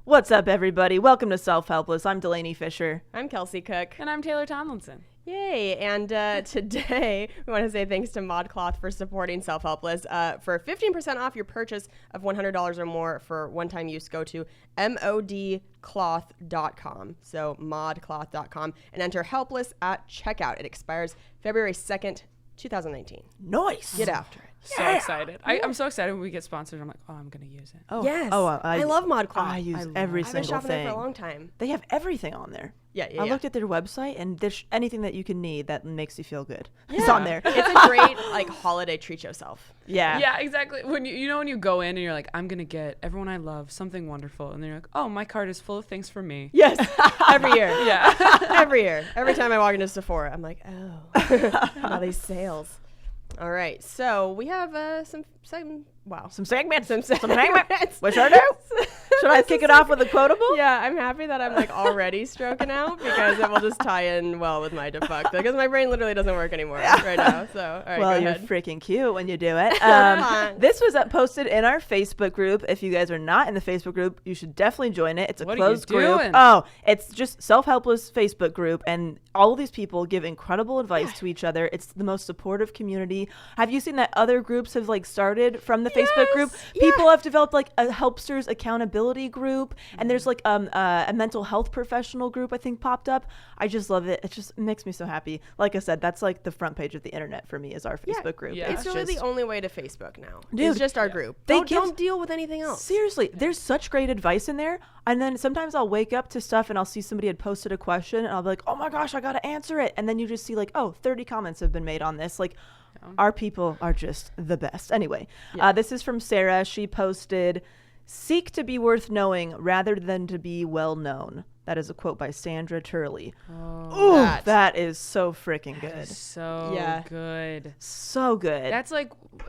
What's up, everybody? Welcome to Self-Helpless. I'm Delaney Fisher. I'm Kelsey Cook. And I'm Taylor Tomlinson. Yay. And today we want to say thanks to ModCloth for supporting Self-Helpless. For 15% off your purchase of $100 or more for one-time use, go to modcloth.com. So modcloth.com and enter helpless at checkout. It expires February 2nd, 2019. Nice. Get after it. So excited. I'm so excited when we get sponsored. I'm like, oh, I'm going to use it. Oh, yes. I love ModCloth. I use every I've been single shopping thing. there for a long time. They have everything on there. Yeah. I looked at their website, and there's anything that you can need that makes you feel good. Yeah. It's on there. It's a great holiday treat yourself. Yeah. Yeah, exactly. When when you go in and you're like, I'm going to get everyone I love something wonderful. And then you're like, oh, my cart is full of things for me. Yes. Every year. Yeah. Every year. Every time I walk into Sephora, I'm like, oh, all these sales. All right, so we have some segments. What should I do? Should I kick it off with a quotable? Yeah, I'm happy that I'm already stroking out because it will just tie in well with my defunct because my brain literally doesn't work anymore right now. So, all right, well, go you're ahead. freaking cute when you do it. This was posted in our Facebook group. If you guys are not in the Facebook group, you should definitely join it. It's a closed group. Oh, it's just Self-Helpless Facebook group, and all of these people give incredible advice to each other. It's the most supportive community. Have you seen that other groups have started from the Facebook group? People have developed a Helpsters accountability group, and there's a mental health professional group I think popped up. I just love it. It just makes me so happy. Like I said, that's the front page of the internet for me is our Facebook group. Yeah. It's really the only way to Facebook now. Dude, it's just our group. Don't deal with anything else. Seriously, there's such great advice in there. And then sometimes I'll wake up to stuff and I'll see somebody had posted a question and I'll be like, oh my gosh, I got to answer it. And then you just see 30 comments have been made on this. Our people are just the best. Anyway, this is from Sarah. She posted, "Seek to be worth knowing rather than to be well known." That is a quote by Sandra Turley. Oh, that is so freaking good. So good. So good.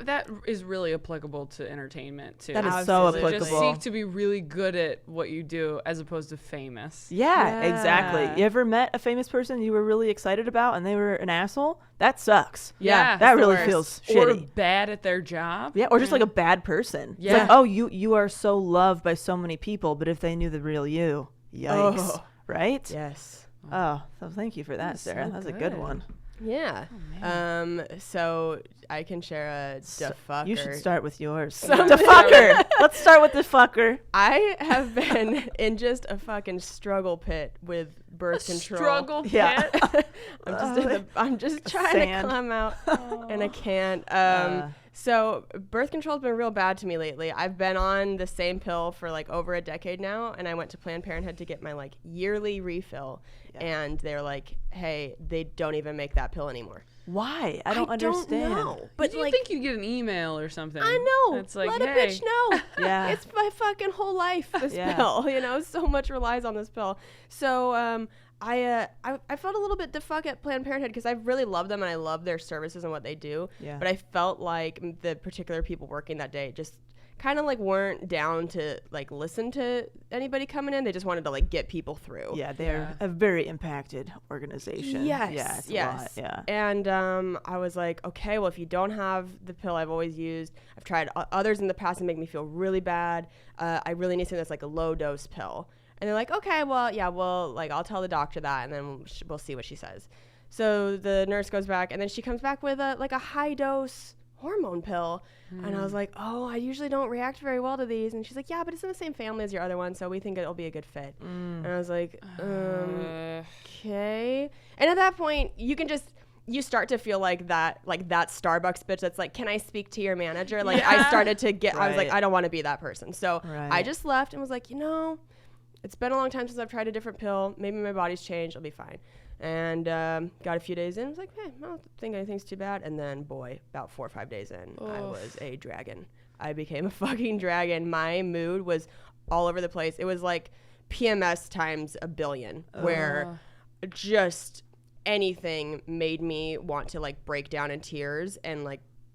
That is really applicable to entertainment too. That is so applicable. Just seek to be really good at what you do as opposed to famous. Yeah, exactly. You ever met a famous person you were really excited about and they were an asshole? That sucks. Yeah. That really feels shitty. Or bad at their job. Yeah, or just a bad person. Yeah. It's you are so loved by so many people, but if they knew the real you, yikes. Oh. Right? Yes. Oh, so thank you for that, Sarah. That's a good one. Yeah. So I can share a defucker. You should start with yours. Defucker. Let's start with the fucker. I have been in just a fucking struggle pit with birth control. Struggle pit. Yeah. I'm just trying to climb out, and I can't. So birth control's been real bad to me lately. I've been on the same pill for over a decade now, and I went to Planned Parenthood to get my yearly refill, and they're like, "Hey, they don't even make that pill anniemore." Why? I don't understand. Know. But you think you'd get an email or something? I know. It's like, let a bitch know. Yeah. It's my fucking whole life. This pill, so much relies on this pill. So I felt a little bit defuck at Planned Parenthood because I really love them and I love their services and what they do. Yeah. But I felt like the particular people working that day just kind of weren't down to listen to anybody coming in. They just wanted to get people through. Yeah, they're a very impacted organization. Yes. Yeah, it's a lot. Yeah. And I was like, okay, well, if you don't have the pill I've always used, I've tried others in the past and make me feel really bad. I really need something that's a low dose pill. And they're like, okay, well, yeah, well, I'll tell the doctor that, and then we'll see what she says. So the nurse goes back, and then she comes back with a high dose hormone pill. And I was like, oh, I usually don't react very well to these. And she's like, yeah, but it's in the same family as your other one, so we think it'll be a good fit. And I was like, okay. And at that point, you start to feel like that Starbucks bitch that's like, can I speak to your manager? I started to get, I was like, I don't want to be that person. So I just left and was like, it's been a long time since I've tried a different pill. Maybe my body's changed. I'll be fine. And got a few days in. I was like, hey, I don't think anything's too bad. And then, boy, about 4 or 5 days in, I was a dragon. I became a fucking dragon. My mood was all over the place. It was like PMS times a billion, where just anything made me want to break down in tears and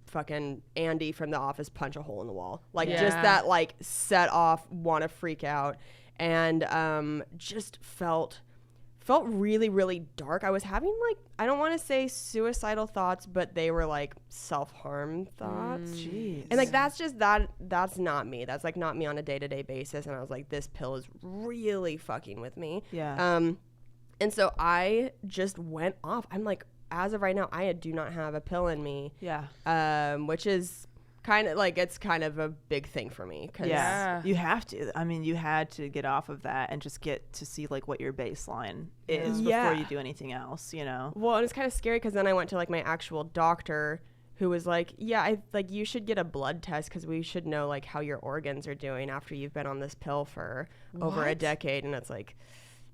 fucking Andy from The Office punch a hole in the wall. Just that set off, want to freak out. And just felt felt really, really dark. I was having like, I don't want to say suicidal thoughts, but they were like self-harm thoughts. Jeez. And like, that's not me. That's like not me on a day-to-day basis. And I was like, this pill is really fucking with me. Yeah. And so I just went off. I'm like, as of right now, I do not have a pill in me. Yeah. Which is kind of like, it's kind of a big thing for me. Yeah. You have to. I mean, you had to get off of that and just get to see like what your baseline is before you do anything else, you know? Well, and it's kind of scary because then I went to like my actual doctor who was like, yeah, you should get a blood test because we should know like how your organs are doing after you've been on this pill for over a decade. And it's like,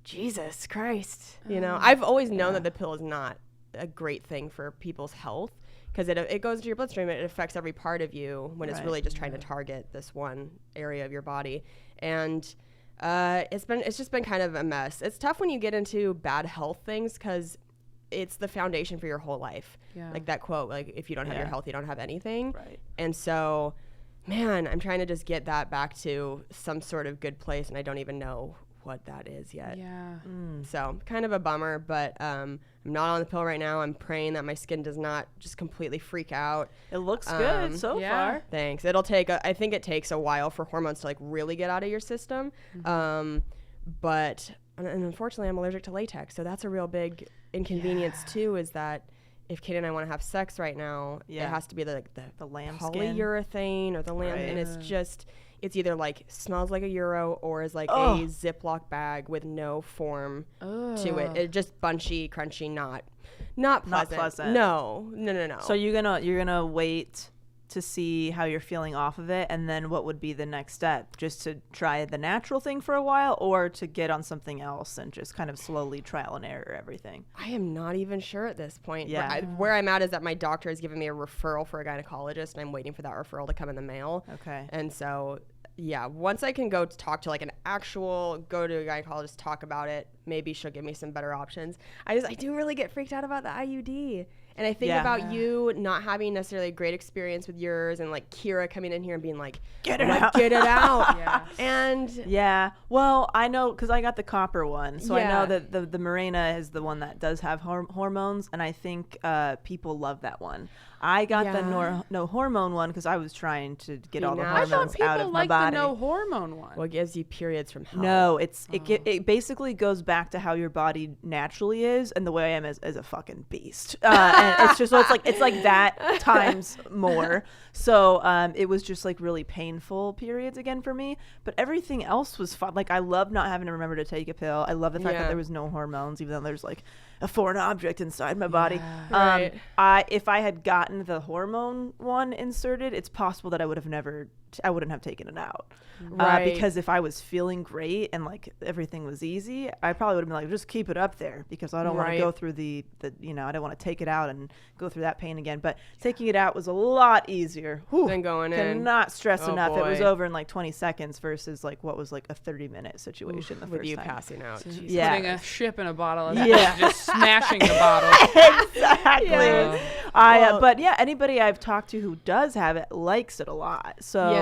Jesus Christ. You know, I've always known that the pill is not a great thing for people's health because it goes into your bloodstream. It affects every part of you when it's really just trying to target this one area of your body. And it's just been kind of a mess. It's tough when you get into bad health things because it's the foundation for your whole life. Yeah. Like that quote, like if you don't have your health, you don't have anything. Right. And so, man, I'm trying to just get that back to some sort of good place, and I don't even know what that is yet. Yeah. So kind of a bummer, but I'm not on the pill right now. I'm praying that my skin does not just completely freak out. It looks good so far. Thanks. It'll take I think it takes a while for hormones to like really get out of your system. But and unfortunately I'm allergic to latex, so that's a real big inconvenience too, is that if Kate and I want to have sex right now, it has to be the lambskin polyurethane or the lamb, and it's either like smells like a Euro or is like a Ziploc bag with no form to it. It's just bunchy, crunchy, not pleasant. No. So you're gonna wait to see how you're feeling off of it, and then what would be the next step? Just to try the natural thing for a while, or to get on something else and just kind of slowly trial and error everything? I am not even sure at this point. Yeah. Where I'm at is that my doctor has given me a referral for a gynecologist, and I'm waiting for that referral to come in the mail. Okay. And so, yeah, once I can go talk to like go to a gynecologist, talk about it, maybe she'll give me some better options. I do really get freaked out about the IUD. And I think about you not having necessarily a great experience with yours, and like Kira coming in here and being like, get it out. And well, I know because I got the copper one, so I know that the Mirena is the one that does have hormones, and I think people love that one. I got the no hormone one because I was trying to get all the hormones out of my body. The no hormone one. Well, it gives you periods from hell. No, it basically goes back to how your body naturally is, and the way I am is a fucking beast. And it's just it's like that times more. So it was just like really painful periods again for me, but everything else was fun. Like I love not having to remember to take a pill. I love the fact that there was no hormones, even though there's like a foreign object inside my body. If I had gotten the hormone one inserted, it's possible that I wouldn't have taken it out. Because if I was feeling great and like everything was easy, I probably would have been like, just keep it up there because I don't want to go through the I don't want to take it out and go through that pain again. But taking it out was a lot easier than going in. Cannot stress enough. Boy. It was over in like 20 seconds versus like what was like a 30-minute situation with you passing out. Yeah. Putting a ship in a bottle and just smashing the bottle. Exactly. But anybody I've talked to who does have it likes it a lot. So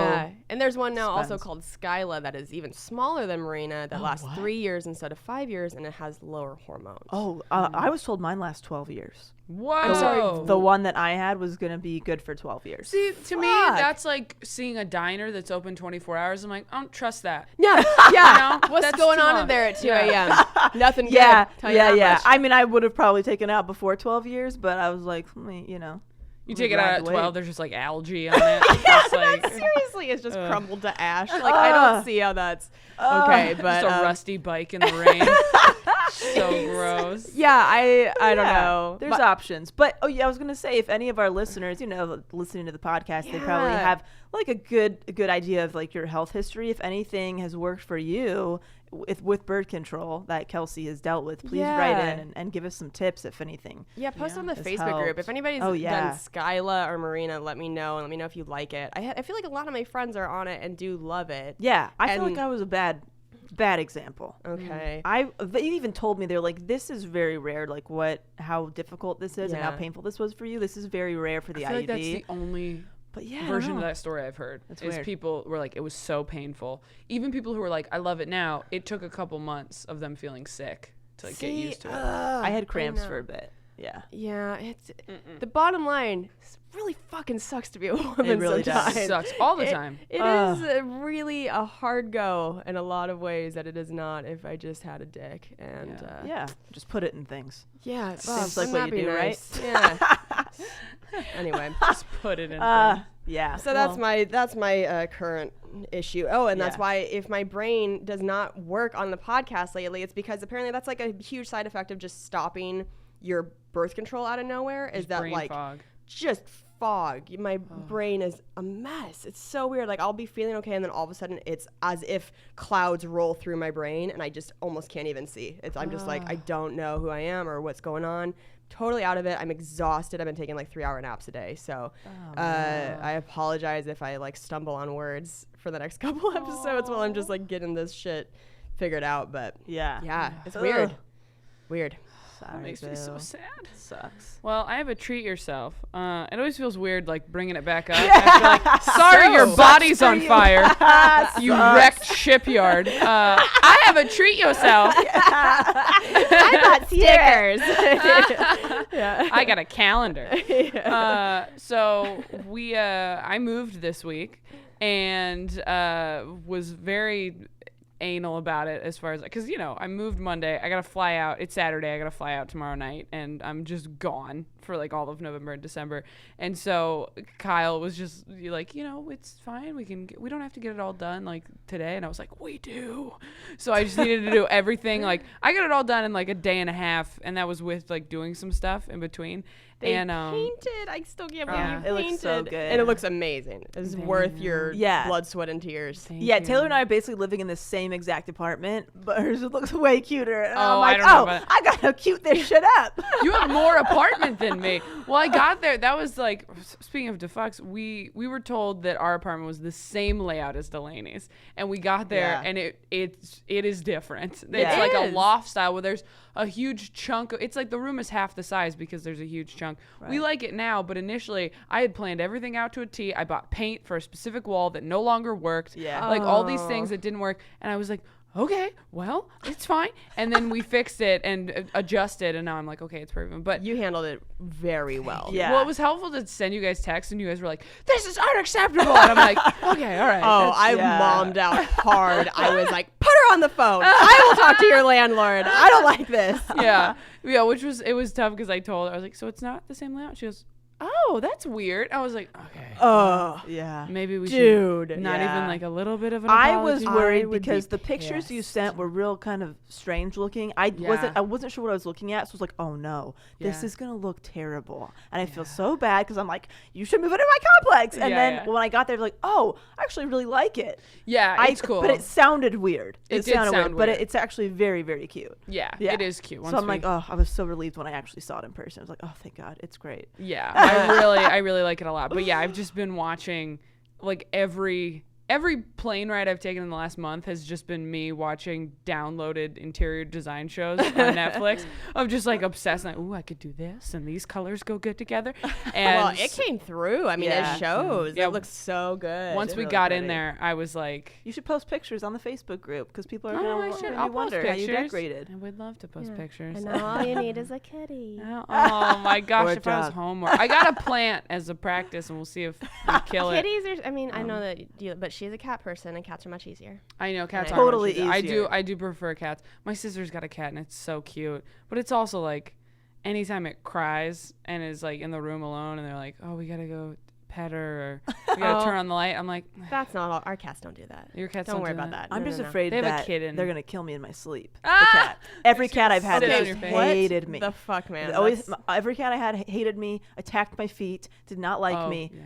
and there's one now also called Skyla that is even smaller than Mirena that lasts 3 years instead of 5 years, and it has lower hormones. I was told mine lasts 12 years. What? The one that I had was going to be good for 12 years. See, to me, that's like seeing a diner that's open 24 hours. I'm like, I don't trust that. Yeah. You know? What's going on in there at 2 a.m.? Nothing good. Yeah. I mean, I would have probably taken it out before 12 years, but I was like, You take it out at 12, there's just like algae on it. Seriously, it's just crumbled to ash. Like, I don't see how that's okay. But just a rusty bike in the rain. So gross. Yeah, I don't know. There's options. But I was gonna say, if any of our listeners, listening to the podcast, they probably have like a good idea of like your health history. If anything has worked for you with birth control that Kelsey has dealt with, please write in and give us some tips if anything. Yeah, post on the Facebook group. If anybody's done Skyla or Mirena, let me know, and let me know if you like it. I feel like a lot of my friends are on it and do love it. Yeah, I feel like I was a bad example. Okay. They even told me, they're like, this is very rare, like how difficult this is and how painful this was for you. This is very rare for the IUD. I feel like that's the only version of that story I've heard. That's weird. People were like, it was so painful. Even people who were like, I love it now, it took a couple months of them feeling sick to like, get used to it. I had cramps for a bit. Yeah. Yeah, it's the bottom line. It really fucking sucks to be a woman. It really sometimes. does. It sucks all the time. It is really a hard go in a lot of ways that it is not if I just had a dick. And just put it in things. Yeah, seems like what you do, nice. Right? Yeah. Anyway, just put it in things. Yeah. So that's my current issue. Oh, and that's why if my brain does not work on the podcast lately, it's because apparently that's like a huge side effect of just stopping your birth control out of nowhere. Is that like fog. Just fog. My brain is a mess. It's so weird. Like I'll be feeling okay, and then all of a sudden it's as if clouds roll through my brain, and I just almost can't even see. I'm just like I don't know who I am or what's going on. Totally out of it. I'm exhausted. I've been taking like 3-hour naps a day. So I apologize if I like stumble on words for the next couple episodes while I'm just like getting this shit figured out. But yeah, it's weird. Weird. Sorry, that makes me so sad. Sucks. Well, I have a treat yourself. It always feels weird, like bringing it back up. After, like, sorry, your body's on fire. You wrecked shipyard. I have a treat yourself. I got stickers. I got a calendar. So I moved this week and was very anal about it as far as because I moved Monday. I gotta fly out. It's Saturday. I gotta fly out tomorrow night, and I'm just gone for like all of November and December. And so Kyle was just like, it's fine. We don't have to get it all done like today. And I was like, we do. So I just needed to do everything. Like I got it all done in like a day and a half, and that was with like doing some stuff in between. They painted. I still can't believe you painted. It looks so good. And it looks amazing. It's worth your blood, sweat, and tears. Taylor and I are basically living in the same exact apartment, but hers looks way cuter. And I'm I like, don't know I gotta cute this shit up. You have more apartment than me. Well, I got there. That was like, speaking of defucks, we were told that our apartment was the same layout as Delaney's. And we got there, and it is different. It's like a loft style where there's a huge chunk. It's like the room is half the size because there's a huge chunk. Right. We like it now, but initially I had planned everything out to a T. I bought paint for a specific wall that no longer worked. Yeah. Like all these things that didn't work. And I was like, okay, well, it's fine. And then we fixed it and adjusted, and now I'm like, okay, it's perfect. But you handled it very well. Yeah. Well, it was helpful to send you guys texts, and you guys were like, this is unacceptable. And I'm like, okay, all right. Oh, I mommed out hard. I was like, put her on the phone. I will talk to your landlord. I don't like this. Yeah, it was tough because I told her, I was like, so it's not the same layout? She goes, oh, that's weird. I was like, okay. Oh, yeah. Maybe we should not even like a little bit of an apology. I was worried because the pictures you sent were real kind of strange looking. I wasn't sure what I was looking at, so I was like, oh no, this is going to look terrible. And I feel so bad because I'm like, you should move into my complex. And then when I got there, I was like, oh, I actually really like it. Yeah, it's cool. But it sounded weird. It did sound weird. But it's actually very, very cute. Yeah, it is cute. So I'm like, oh, I was so relieved when I actually saw it in person. I was like, oh, thank God, it's great. Yeah. I really like it a lot. But yeah, I've just been watching like every plane ride I've taken in the last month has just been me watching downloaded interior design shows on Netflix. I'm just like obsessed. Like, ooh, I could do this, and these colors go good together. And well, it came through. I mean, it shows. Yeah. It looks so good. Once we got in there, I was like, you should post pictures on the Facebook group because people are going to wonder how you decorated. I would love to post pictures. And now all you need is a kitty. Oh my gosh, if I was home more. I got a plant as a practice, and we'll see if we kill it. Kitties are, I mean, I know that but she's a cat person, and cats are much easier. I know cats are totally much easier. I do prefer cats. My sister's got a cat, and it's so cute. But it's also like, anytime it cries and is like in the room alone, and they're like, "Oh, we gotta go pet her," or "We gotta turn on the light." I'm like, that's not all. Our cats don't do that. Your cats don't worry about that. I'm just afraid they have that a kid they're gonna kill me in my sleep. The cat. Every cat I've had hated me. The fuck, man. Every cat I had hated me, attacked my feet, did not like me. Yeah.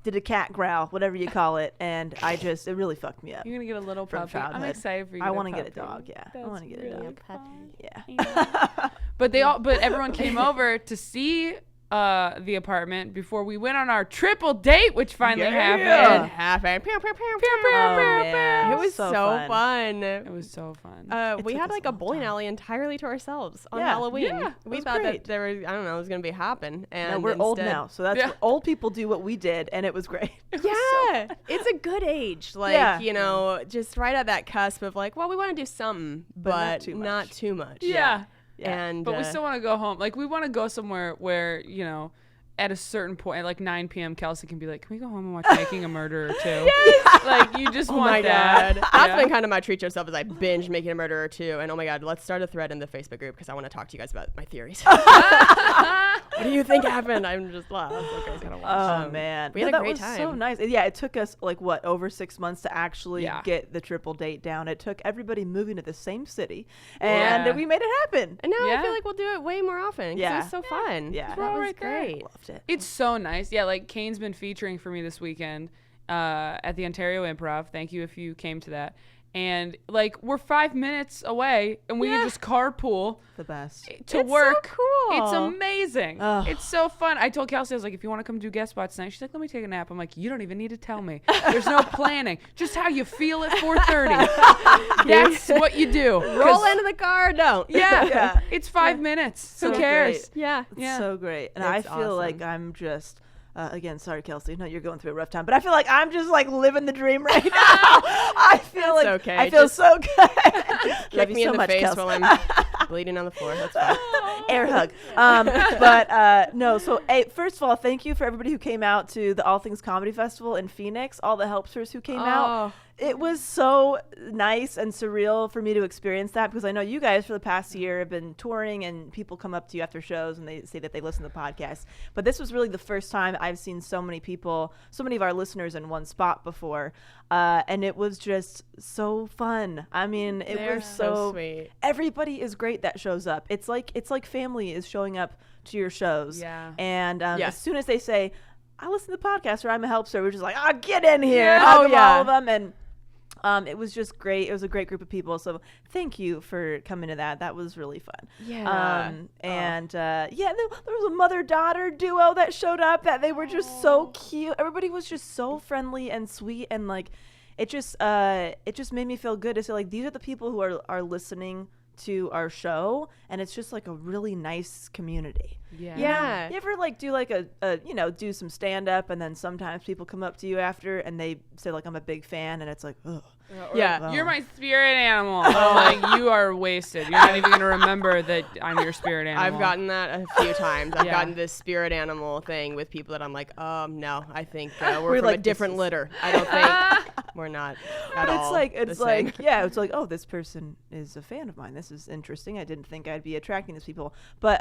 Did a cat growl, whatever you call it, and it really fucked me up. You're gonna get a little puppy. I'm excited for you. I want to get a dog. Yeah, I want to get a dog. Puppy. Yeah. But everyone came over to see the apartment before we went on our triple date, which finally happened. It was so fun. It was so fun. We had like a bowling alley entirely to ourselves on Halloween. Yeah, we thought that there was, I don't know, it was going to be happen. And we're old now, so that's what old people do what we did, and it was great. It's a good age. Like, you know, just right at that cusp of like, well, we want to do something, but not too much. Yeah. And but we still want to go home. Like, we want to go somewhere where, you know, at a certain point, at like 9 p.m., Kelsey can be like, can we go home and watch Making a Murderer 2? Yes! Like, you just want that. God. That's been kind of my treat to yourself, as I binge Making a Murderer 2. And oh my God, let's start a thread in the Facebook group because I want to talk to you guys about my theories. What do you think happened? I'm just lost. Okay, kind of oh man, we had a great time. So nice. Yeah, it took us like over 6 months to actually get the triple date down. It took everybody moving to the same city, and we made it happen. And now I feel like we'll do it way more often. It was so fun. Yeah, that was great. Loved it. It's so nice. Yeah, like Kane's been featuring for me this weekend at the Ontario Improv. Thank you if you came to that. And like, we're 5 minutes away, and we can just carpool. The best to work. So cool. It's amazing. It's so fun. I told Kelsey, I was like, if you want to come do guest spots tonight, she's like, let me take a nap. I'm like, you don't even need to tell me. There's no planning. Just how you feel at 4:30. That's what you do. Roll into the car. Don't. Yeah. It's 5 minutes. Who cares? Great. Yeah. It's so great. And I feel like I'm just. Again, sorry, Kelsey. No, you're going through a rough time, but I feel like I'm just like living the dream right now. I feel like okay. I feel so good. Kick me in the face while I'm bleeding on the floor. That's fine. Air hug. But no. So first of all, thank you for everybody who came out to the All Things Comedy Festival in Phoenix. All the helpsters who came out. It was so nice and surreal for me to experience that, because I know you guys for the past year have been touring and people come up to you after shows and they say that they listen to the podcast. But this was really the first time I've seen so many people, so many of our listeners in one spot before. And it was just so fun. I mean, it was so sweet. Everybody is great that shows up. It's like family is showing up to your shows. Yeah. And as soon as they say, I listen to the podcast or I'm a helpster, we're just like, get in here. Yeah. Hug all of them. And it was just great. It was a great group of people. So thank you for coming to that. That was really fun. Yeah. There was a mother-daughter duo that showed up that they were just so cute. Everybody was just so friendly and sweet, and like it just made me feel good to say like these are the people who are listening to our show, and it's just like a really nice community. Yeah. You ever like do like do some stand up, and then sometimes people come up to you after and they say like I'm a big fan, and it's like, ugh. You're my spirit animal. Like, you are wasted. You're not even gonna remember that I'm your spirit animal. I've gotten that a few times. I've gotten this spirit animal thing with people that I'm like, no, I think we're from like a different litter. I don't think we're not at all. It's like, oh, this person is a fan of mine. This is interesting. I didn't think I'd be attracting these people. But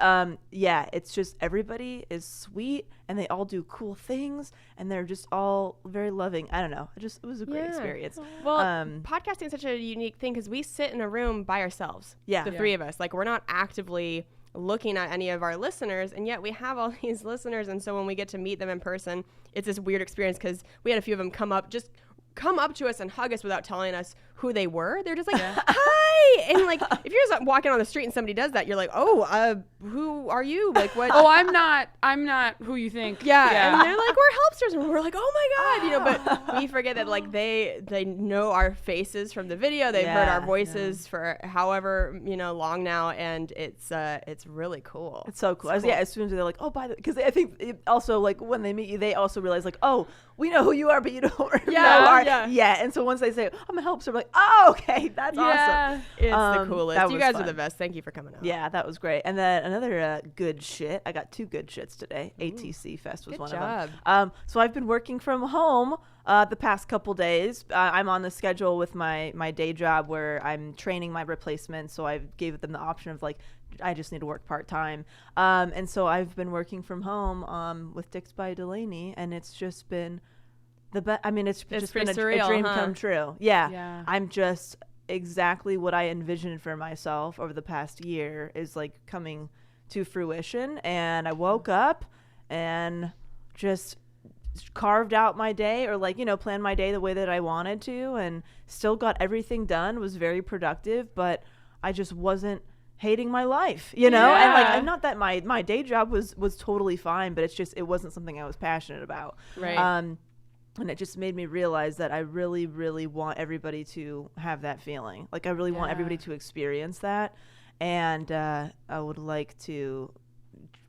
it's just everybody is sweet and they all do cool things and they're just all very loving. I don't know. It was a great experience. Well, podcasting is such a unique thing because we sit in a room by ourselves. The three of us. Like, we're not actively looking at any of our listeners, and yet we have all these listeners. And so when we get to meet them in person, it's this weird experience because we had a few of them come up to us and hug us without telling us who they were. They're just like, hi. And like, if you're just walking on the street and somebody does that, you're like, who are you? Like, what? Oh, I'm not who you think. Yeah. And they're like, we're helpsters. And we're like, oh my God, but we forget that like they know our faces from the video. They've heard our voices for however, long now. And it's really cool. It's so cool. As soon as they're like, oh, because I think also like when they meet you, they also realize like, oh, we know who you are, but you don't know our. Yeah. And so once they say, I'm a helpster, we're like, oh, okay, that's awesome. It's the coolest. You guys are the best. Thank you for coming out. Yeah, that was great. And then another good shit. I got two good shits today. ATC Fest was one of them. So I've been working from home the past couple days. I'm on the schedule with my day job where I'm training my replacement. So I gave them the option of like, I just need to work part-time. And so I've been working from home with Dix by Delaney, and it's just been the best. I mean, it's just been surreal, a dream come true. Yeah. I'm just exactly what I envisioned for myself over the past year is like coming to fruition. And I woke up and just carved out my day, or like, planned my day the way that I wanted to, and still got everything done, was very productive, but I just wasn't hating my life, you know? And like, and not that my day job was totally fine, but it's just, it wasn't something I was passionate about. Right. And it just made me realize that I really, really want everybody to have that feeling. Like, I really want everybody to experience that. And I would like to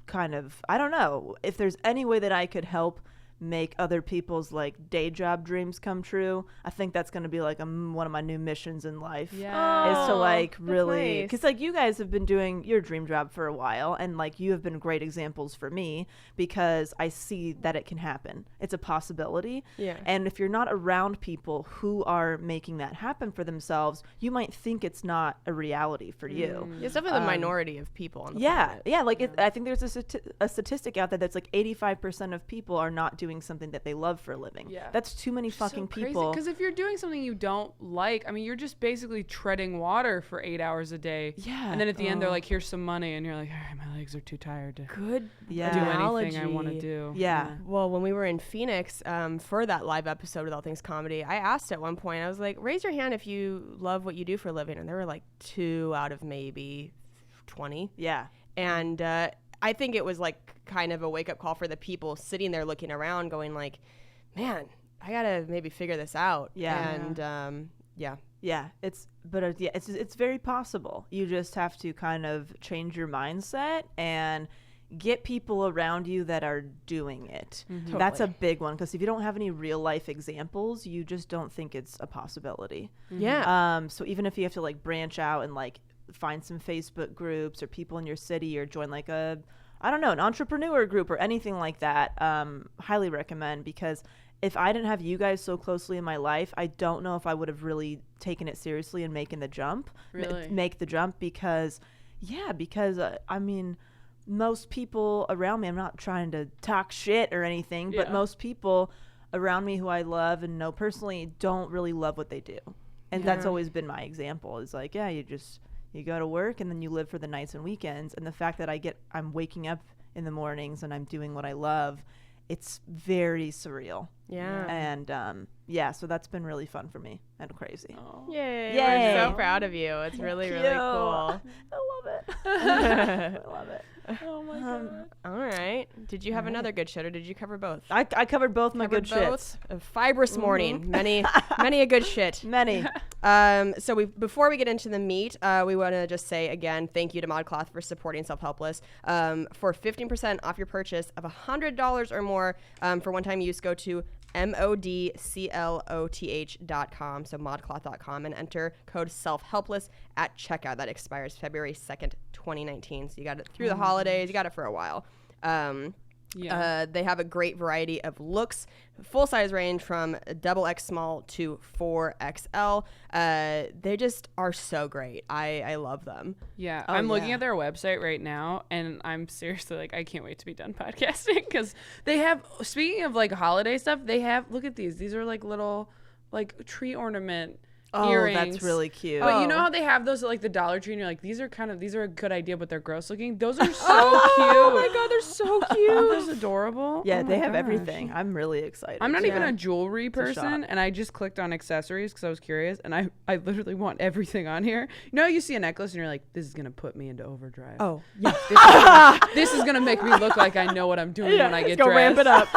kind of, I don't know, if there's any way that I could help make other people's like day job dreams come true, I think that's going to be like one of my new missions in life. Is to like really, because like you guys have been doing your dream job for a while, and like you have been great examples for me because I see that it can happen. It's a possibility. And if you're not around people who are making that happen for themselves, you might think it's not a reality for you. It's definitely the minority of people on the planet. Like I think there's a statistic out there that's like 85% of people are not doing something that they love for a living. That's too many fucking people. Because if you're doing something you don't like, I mean, you're just basically treading water for 8 hours a day. And then at the end, they're like, here's some money. And you're like, all right, my legs are too tired to do anything I want to do. Well, when we were in Phoenix for that live episode of All Things Comedy, I asked at one point, I was like, raise your hand if you love what you do for a living. And there were like 2 out of maybe 20. And I think it was like kind of a wake-up call for the people sitting there looking around going like, man, I gotta maybe figure this out. And it's very possible. You just have to kind of change your mindset and get people around you that are doing it. That's a big one, because if you don't have any real life examples, you just don't think it's a possibility. So even if you have to like branch out and like find some Facebook groups or people in your city, or join like an entrepreneur group or anything like that, highly recommend, because if I didn't have you guys so closely in my life, I don't know if I would have really taken it seriously and make the jump, because I mean, most people around me, I'm not trying to talk shit or anything, but most people around me who I love and know personally don't really love what they do. And that's always been my example. It's like, you go to work and then you live for the nights and weekends. And the fact that I'm waking up in the mornings and I'm doing what I love, it's very surreal. And so that's been really fun for me and crazy. Yay. We're so proud of you. It's really, really cool. I love it. I love it. Oh my God. All right. Did you have another good shit, or did you cover both? I covered both my good shits. A fibrous morning. Many a good shit. Many. So before we get into the meat, we want to just say again, thank you to ModCloth for supporting Self-Helpless. For 15% off your purchase of $100 or more, for one-time use, go to modcloth.com, so modcloth.com, and enter code Self-Helpless at checkout. That expires February 2nd, 2019. So you got it through the holidays. You got it for a while. They have a great variety of looks, full size range from XXX small to 4XL. They just are so great. I love them. I'm looking at their website right now, and I'm seriously like, I can't wait to be done podcasting, because they have, speaking of like holiday stuff, they have, look at these are like little like tree ornament earrings. That's really cute. But you know how they have those at like the Dollar Tree, and you're like, these are a good idea, but they're gross looking. Those are so cute. Oh my God, they're so cute. Aren't those adorable? Yeah, they have everything. I'm really excited. I'm not even a jewelry person, and I just clicked on accessories because I was curious, and I literally want everything on here. You know, you see a necklace and you're like, this is gonna put me into overdrive. Oh yeah. This is gonna make me look like I know what I'm doing when I get dressed. Ramp it up.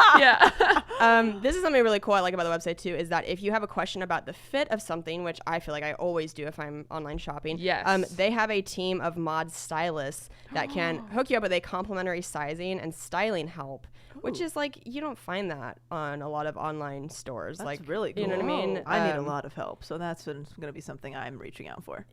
This is something really cool I like about the website too, is that if you have a question about the fit of something, which I feel like I always do if I'm online shopping, they have a team of mod stylists that can hook you up with a complimentary sizing and styling help, which is like, you don't find that on a lot of online stores. That's like, really cool. You know what I mean? I need a lot of help, so that's going to be something I'm reaching out for.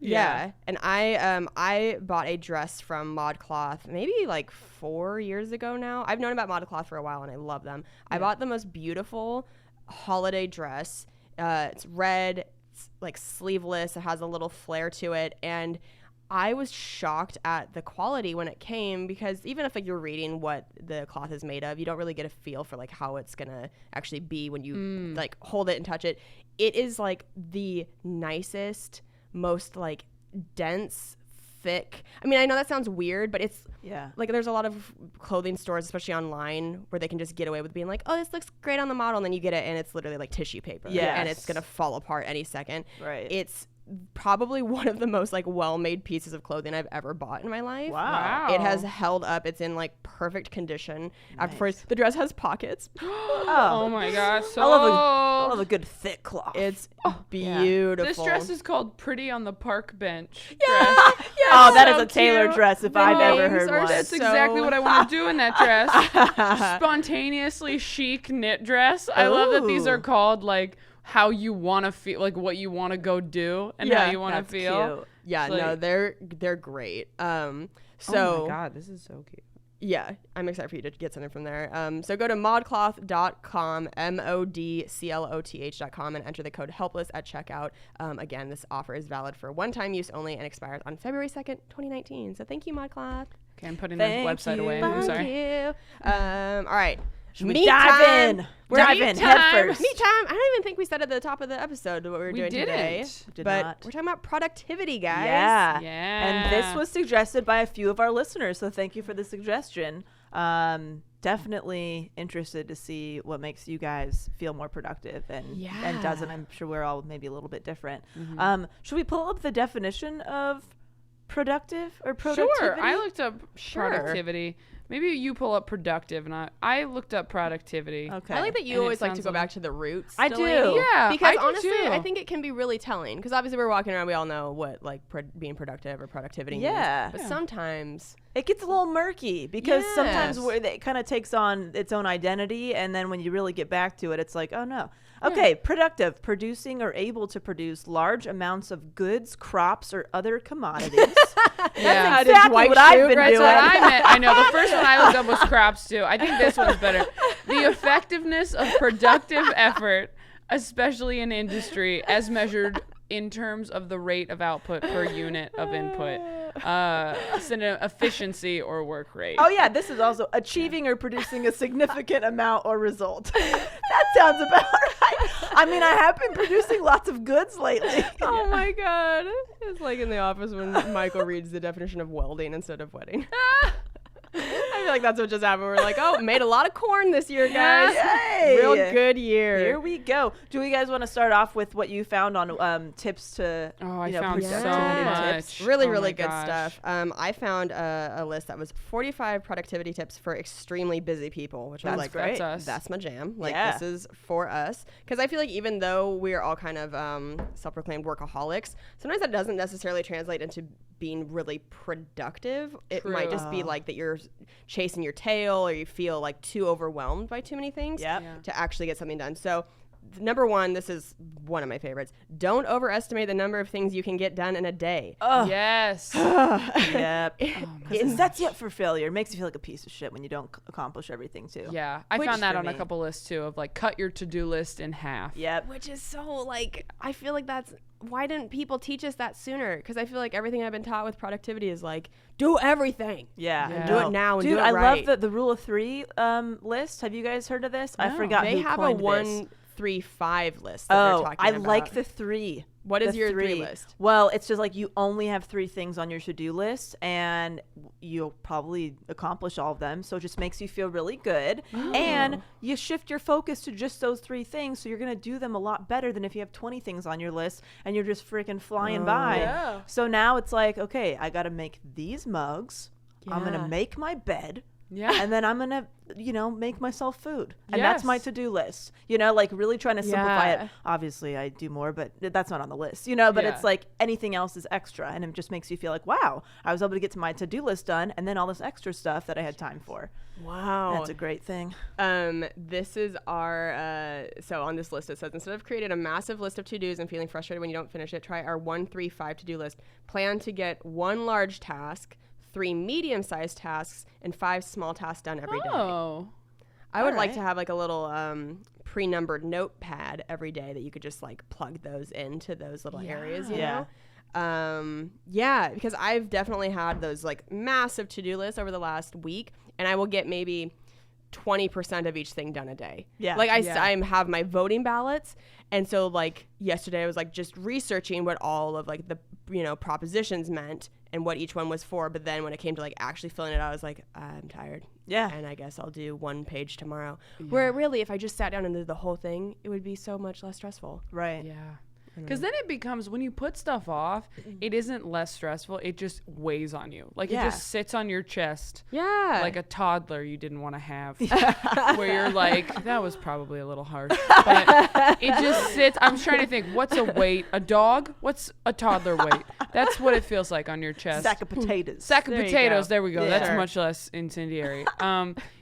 And I bought a dress from ModCloth maybe like 4 years ago now. I've known about ModCloth for a while, and I love them. I bought the most beautiful holiday dress. It's red, it's like sleeveless, it has a little flare to it, and I was shocked at the quality when it came, because even if like you're reading what the cloth is made of, you don't really get a feel for like how it's gonna actually be when you like hold it and touch it. It is like the nicest, most like dense, thick. I mean, I know that sounds weird, but it's like there's a lot of clothing stores, especially online, where they can just get away with being like, oh, this looks great on the model, and then you get it and it's literally like tissue paper, and it's gonna fall apart any second. Right. It's probably one of the most like well-made pieces of clothing I've ever bought in my life. Wow. It has held up. It's in like perfect condition. Nice. The dress has pockets. Oh my gosh. So I love a good thick cloth. It's beautiful. This dress is called Pretty on the Park Bench. Yeah. Oh, that is a Taylor dress if I've ever heard one. That's exactly what I want to do in that dress. Spontaneously chic knit dress. I love that these are called like how you want to feel, like what you want to go do and how you want to feel. Cute. Yeah, like, no, they're great. So oh my God, this is so cute. Yeah, I'm excited for you to get something from there. So go to modcloth.com, modcloth.com, and enter the code HELPLESS at checkout. Again, this offer is valid for one-time use only and expires on February 2nd, 2019. So thank you, ModCloth. Okay, I'm putting the website away. I'm sorry. Thank you. All right. Should we dive in? Dive in head first. Me time. I don't even think we said at the top of the episode what we were doing today. Did but not. We're talking about productivity, guys. Yeah. Yeah. And this was suggested by a few of our listeners, so thank you for the suggestion. Definitely interested to see what makes you guys feel more productive and doesn't. I'm sure we're all maybe a little bit different. Mm-hmm. Should we pull up the definition of productive or productivity? Sure. I looked up productivity. Maybe you pull up productive, and I looked up productivity. Okay. I like that you always like to go back to the roots. I do. Yeah. Because I honestly, do too. I think it can be really telling. Because obviously we're walking around, we all know what like being productive or productivity means. But sometimes it gets a little murky because sometimes it kind of takes on its own identity, and then when you really get back to it, it's like, oh no. Okay, productive, producing or able to produce large amounts of goods, crops, or other commodities. That's exactly what I've been doing. That's what I meant. I know. The first one I looked up was crops too. I think this one's better. The effectiveness of productive effort, especially in industry, as measured in terms of the rate of output per unit of input. Efficiency or work rate. Oh yeah, this is also achieving or producing a significant amount or result. That sounds about right. I mean, I have been producing lots of goods lately. Oh my God. It's like in the office when Michael reads the definition of welding instead of wedding. I feel like that's what just happened. We're like, made a lot of corn this year, guys. Yay. Real good year. Here we go. Do you guys want to start off with what you found on tips to? Oh, I found so much. Tips? Really good stuff. I found a list that was 45 productivity tips for extremely busy people, which was like, great. That's my jam. Like this is for us, because I feel like even though we're all kind of self-proclaimed workaholics, sometimes that doesn't necessarily translate into being really productive. It might just be like that you're chasing your tail, or you feel like too overwhelmed by too many things to actually get something done. So number one, this is one of my favorites. Don't overestimate the number of things you can get done in a day. Oh. Yes. Yep. It sets you up for failure. It makes you feel like a piece of shit when you don't accomplish everything too. Yeah. I found that on a couple lists too, of like cut your to-do list in half. Yep. Which is so like, I feel like why didn't people teach us that sooner? Because I feel like everything I've been taught with productivity is like, do everything. Yeah. And do it now and Dude, do it right. I love the rule of three list. Have you guys heard of this? No. I forgot they who have coined a 1, 3, 5 list that they're talking I about. like the 3. What is your 3 list? Well, it's just like you only have 3 things on your to-do list, and you'll probably accomplish all of them. So it just makes you feel really good. Oh. And you shift your focus to just those 3 things. So you're going to do them a lot better than if you have 20 things on your list and you're just freaking flying by. Yeah. So now it's like, okay, I got to make these mugs. Yeah. I'm going to make my bed. Yeah. And then I'm going to, make myself food. And that's my to-do list. Like really trying to simplify it. Obviously, I do more, but that's not on the list, but it's like anything else is extra. And it just makes you feel like, wow, I was able to get to my to-do list done and then all this extra stuff that I had time for. Wow. That's a great thing. This is our, so on this list it says, instead of creating a massive list of to-dos and feeling frustrated when you don't finish it, try our 1, 3, 5 to-do list. Plan to get 1 large task, 3 medium-sized tasks, and 5 small tasks done every day. I would like to have like a little pre-numbered notepad every day that you could just like plug those into those little areas, you know? Because I've definitely had those like massive to-do lists over the last week, and I will get maybe 20% of each thing done a day. Yeah. Like I have my voting ballots, and so like yesterday I was like just researching what all of like the propositions meant and what each one was for, but then when it came to like actually filling it out, I was like, I'm tired. Yeah. And I guess I'll do 1 page tomorrow. Yeah. Where really, if I just sat down and did the whole thing, it would be so much less stressful. Right. Yeah. Because then it becomes, when you put stuff off, it isn't less stressful. It just weighs on you. Like, it just sits on your chest. Yeah. Like a toddler you didn't want to have. Where you're like, that was probably a little harsh. But it just sits. I'm trying to think, what's a weight? A dog? What's a toddler weight? That's what it feels like on your chest. Sack of potatoes. Sack of potatoes. There we go. Yeah. That's much less incendiary.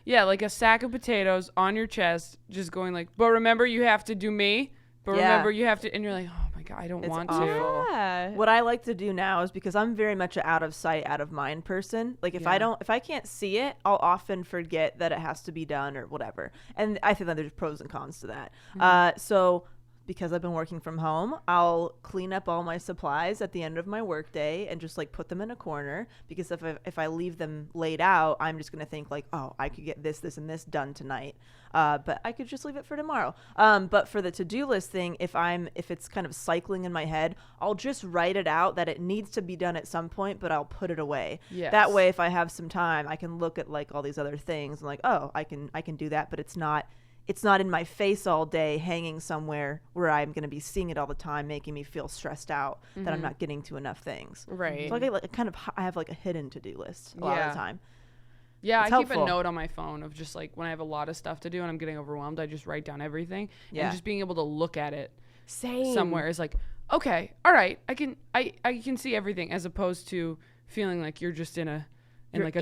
Yeah, like a sack of potatoes on your chest, just going like, but remember you have to do me. But remember you have to, and you're like, oh my God, I don't want to. Yeah. What I like to do now is, because I'm very much an out of sight, out of mind person. Like if I can't see it, I'll often forget that it has to be done or whatever. And I think that there's pros and cons to that. So because I've been working from home, I'll clean up all my supplies at the end of my workday and just like put them in a corner, because if I leave them laid out, I'm just going to think like, oh, I could get this, and this done tonight. But I could just leave it for tomorrow. But for the to-do list thing, if it's kind of cycling in my head, I'll just write it out that it needs to be done at some point, but I'll put it away. Yes. That way, if I have some time, I can look at like all these other things and like, oh, I can do that, but it's not in my face all day, hanging somewhere where I'm going to be seeing it all the time, making me feel stressed out that I'm not getting to enough things. Right. So I have like a hidden to-do list a lot of the time. Yeah, I keep a note on my phone of just like when I have a lot of stuff to do and I'm getting overwhelmed, I just write down everything. Yeah. And just being able to look at it somewhere is like, okay, all right, I can see everything, as opposed to feeling like you're just in a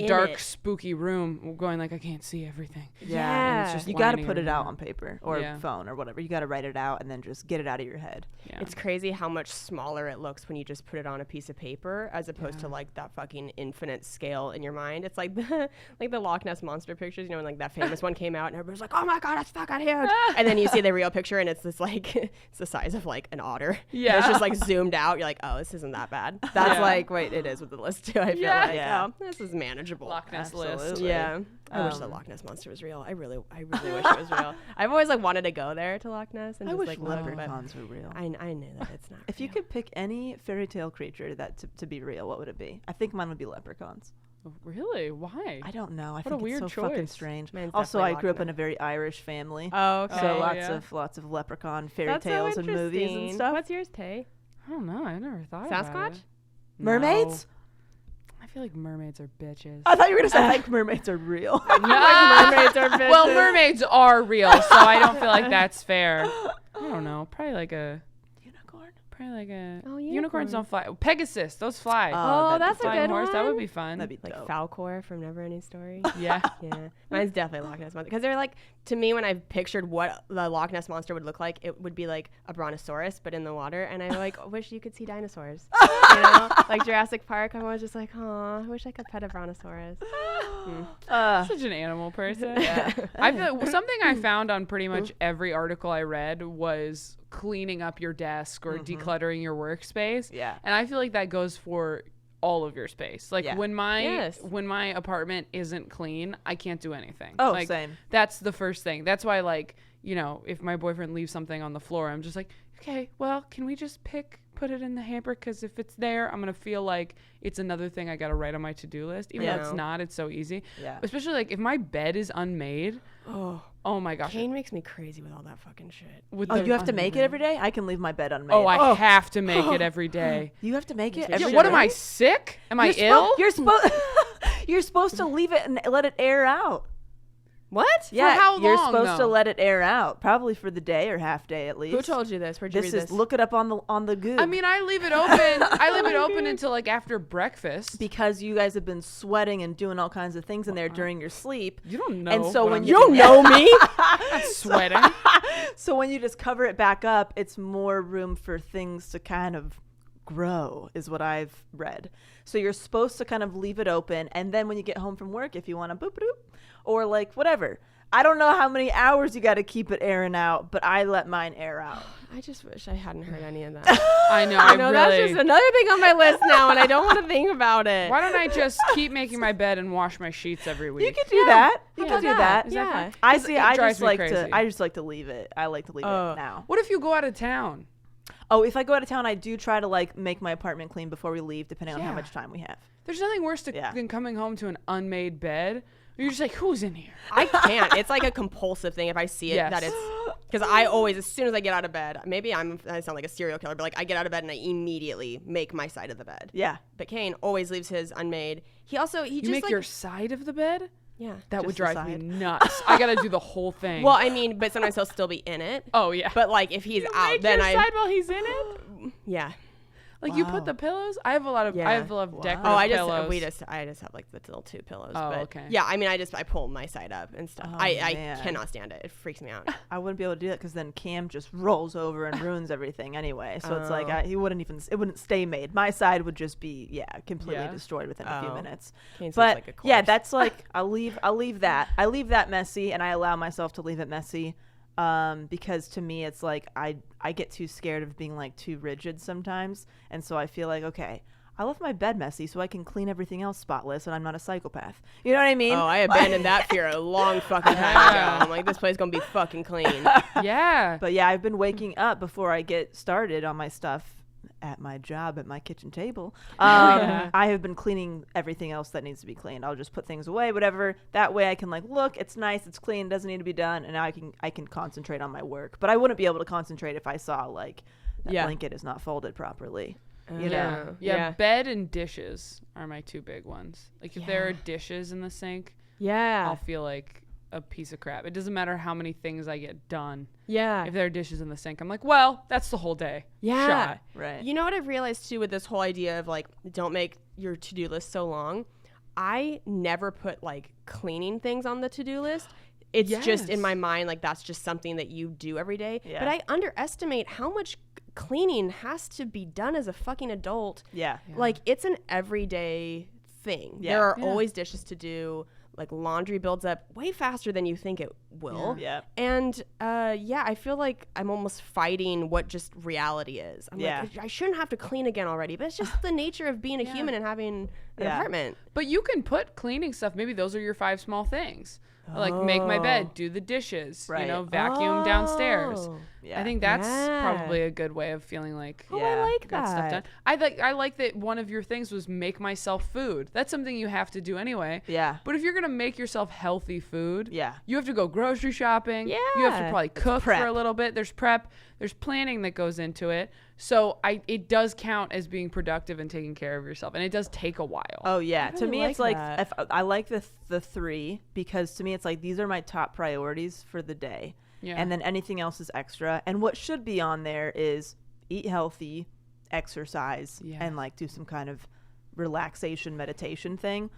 dark, spooky room going like, I can't see everything. Yeah. It's just you got to put it out on paper or phone or whatever. You got to write it out and then just get it out of your head. Yeah. It's crazy how much smaller it looks when you just put it on a piece of paper, as opposed to like that fucking infinite scale in your mind. It's like the Loch Ness Monster pictures, you know, when like that famous one came out and everybody's like, oh my God, it's fucking huge. And then you see the real picture and it's this like, it's the size of like an otter. Yeah. It's just like zoomed out. You're like, oh, this isn't that bad. That's like what it is with the list too. I feel like, oh, this is manageable. Loch Ness list. Yeah. I wish the Loch Ness Monster was real. I really wish it was real. I've always like wanted to go there to Loch Ness and I just wish like leprechauns were real. I knew that it's not. If you could pick any fairy tale creature that to be real, what would it be? I think mine would be leprechauns. Really? Why? I don't know. I what think a weird it's so choice. Fucking strange. Mine's also, I grew up in a very Irish family. Oh, okay. So lots of leprechaun fairy tales and movies and stuff. What's yours, Tay? I don't know. I never thought Sasquatch? about it. Mermaids? I feel like mermaids are bitches. I thought you were going to say I think mermaids are real. Like mermaids are bitches. Well, mermaids are real, so I don't feel like that's fair. I don't know. Probably like a unicorn. Probably like a unicorns don't fly. Pegasus, those fly. Oh, that's a good horse. one. That would be fun. That'd be like dope. Falcor from Neverending Story. Yeah. Yeah. Mine's definitely Loch Ness Monster, because they're like, to me, when I pictured what the Loch Ness Monster would look like, it would be like a brontosaurus but in the water, and I like wish you could see dinosaurs. You know, like Jurassic Park. I'm always just like, oh, I wish I could pet a brontosaurus. Such an animal person. Yeah. I feel like something I found on pretty much every article I read was cleaning up your desk or decluttering your workspace. Yeah. And I feel like that goes for all of your space. Like when my apartment isn't clean, I can't do anything. Oh, like, same. That's the first thing. That's why, like, you know, if my boyfriend leaves something on the floor, I'm just like, okay, well, can we just put it in the hamper? Because if it's there, I'm going to feel like it's another thing I got to write on my to-do list. Even though it's not, it's so easy. Yeah. Especially like if my bed is unmade. Oh my gosh. Kane makes me crazy with all that fucking shit. You have to make it every day? I can leave my bed unmade. Oh, I have to make it every day. You have to make it every day? What, am I sick? Am I ill? You're supposed to leave it and let it air out. What? Yeah, for how long, you're supposed to let it air out, probably for the day or half day at least. Who told you this? Where'd you read this? Look it up on the Goog. I mean, I leave it open. I leave it open until like after breakfast, because you guys have been sweating and doing all kinds of things in there during your sleep. You don't know. And so you don't know me. I'm sweating. So when you just cover it back up, it's more room for things to kind of grow, is what I've read. So you're supposed to kind of leave it open, and then when you get home from work, if you want to boop boop, or like whatever. I don't know how many hours you got to keep it airing out, but I let mine air out. I just wish I hadn't heard any of that. I know. That's just another thing on my list now, and I don't want to think about it. Why don't I just keep making my bed and wash my sheets every week? You could do that. You could do that. Is that fun? I just like to leave it. I like to leave it now. What if you go out of town? Oh, if I go out of town, I do try to like make my apartment clean before we leave, depending on how much time we have. There's nothing worse than coming home to an unmade bed You're just like, who's in here? I can't. It's like a compulsive thing if I see it that it's because I always, as soon as I get out of bed, maybe I sound like a serial killer, but like I get out of bed and I immediately make my side of the bed. Yeah. But Kane always leaves his unmade. He just make like your side of the bed? Yeah. That would drive me nuts. I gotta do the whole thing. Well, I mean, but sometimes he'll still be in it. Oh yeah. But like if he's out, then I side while he's in it. Yeah. Like you put the pillows. I have a lot of decorative pillows. I just have like the little 2 pillows. Oh, but okay. Yeah, I mean, I pull my side up and stuff. I cannot stand it. It freaks me out. I wouldn't be able to do that because then Cam just rolls over and ruins everything anyway. So it's like it wouldn't stay made. My side would just be completely destroyed within a few minutes. Kane's but like a corpse. that's like I leave that messy, and I allow myself to leave it messy. Because to me it's like I get too scared of being like too rigid sometimes, and so I feel like, okay, I left my bed messy so I can clean everything else spotless and I'm not a psychopath. You know what I mean? Oh, I abandoned that fear a long fucking time ago. I'm like, this place gonna be fucking clean. Yeah. But yeah, I've been waking up before I get started on my stuff at my job at my kitchen table. I have been cleaning everything else that needs to be cleaned. I'll just put things away, whatever. That way I can like, look, it's nice, it's clean, doesn't need to be done, and now I can concentrate on my work. But I wouldn't be able to concentrate if I saw like that blanket is not folded properly. You know? Yeah, bed and dishes are my 2 big ones. Like if there are dishes in the sink, I'll feel like a piece of crap. It doesn't matter how many things I get done. Yeah. If there are dishes in the sink, I'm like, well, that's the whole day. Yeah. Shot. Right. You know what I've realized too with this whole idea of like, don't make your to-do list so long. I never put like cleaning things on the to-do list. It's just in my mind, like that's just something that you do every day. Yeah. But I underestimate how much cleaning has to be done as a fucking adult. Yeah. Like it's an everyday thing. Yeah. There are always dishes to do. Like laundry builds up way faster than you think it will. Yeah. And I feel like I'm almost fighting what just reality is. I'm like, I shouldn't have to clean again already, but it's just the nature of being a human and having an apartment. But you can put cleaning stuff. Maybe those are your 5 small things. Like make my bed, do the dishes, vacuum downstairs. Yeah. I think that's probably a good way of feeling like I like got stuff done. I like that one of your things was make myself food. That's something you have to do anyway. Yeah. But if you're gonna make yourself healthy food, you have to go grocery shopping. Yeah. You have to probably cook for a little bit. There's prep. There's planning that goes into it. So it does count as being productive and taking care of yourself, and it does take a while. Oh yeah, to me it's like if I like the 3 because to me it's like these are my top priorities for the day, and then anything else is extra. And what should be on there is eat healthy, exercise, and like do some kind of relaxation meditation thing.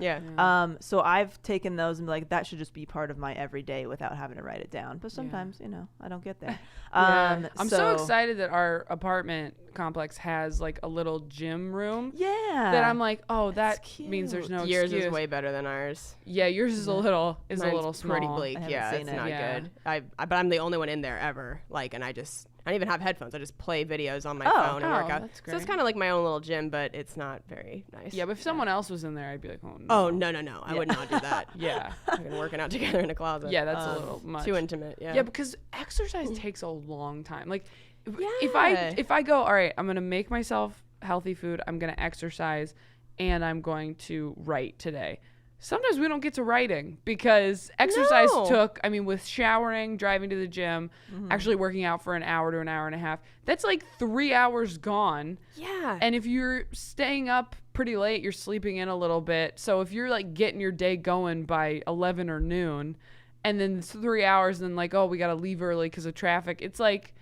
So I've taken those and be like, that should just be part of my everyday without having to write it down. But sometimes I don't get there. I'm so excited that our apartment complex has like a little gym room that I'm like, oh, that means there's no yours excuse. Is way better than ours. Yours is a little Mine's small. pretty bleak. It's not good. But I'm the only one in there ever. Like, and I don't even have headphones. I just play videos on my phone and work out. That's great. So it's kind of like my own little gym, but it's not very nice. Yeah, but if someone else was in there, I'd be like, oh no. Oh, no. I would not do that. Yeah. We've been working out together in a closet. Yeah, that's a little much. Too intimate, Yeah, because exercise takes a long time. Like, if I go, all right, I'm going to make myself healthy food, I'm going to exercise, and I'm going to write today. Sometimes we don't get to writing because exercise took, with showering, driving to the gym, actually working out for an hour to an hour and a half, that's like 3 hours gone. Yeah. And if you're staying up pretty late, you're sleeping in a little bit. So if you're like getting your day going by 11 or noon, and then 3 hours, and then like, oh, we got to leave early because of traffic, it's like,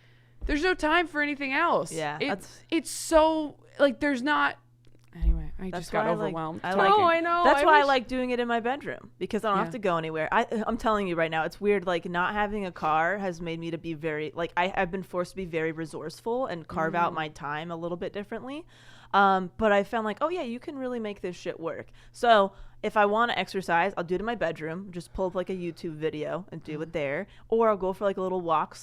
there's no time for anything else. Yeah. It's so, like, there's not. Anyway, I just got overwhelmed. I know. That's why I like doing it in my bedroom because I don't have to go anywhere. I'm telling you right now, it's weird. Like not having a car has made me to be very like I've been forced to be very resourceful and carve out my time a little bit differently. But I found like, oh yeah, you can really make this shit work. So if I want to exercise, I'll do it in my bedroom. Just pull up like a YouTube video and do it there. Or I'll go for like a little walk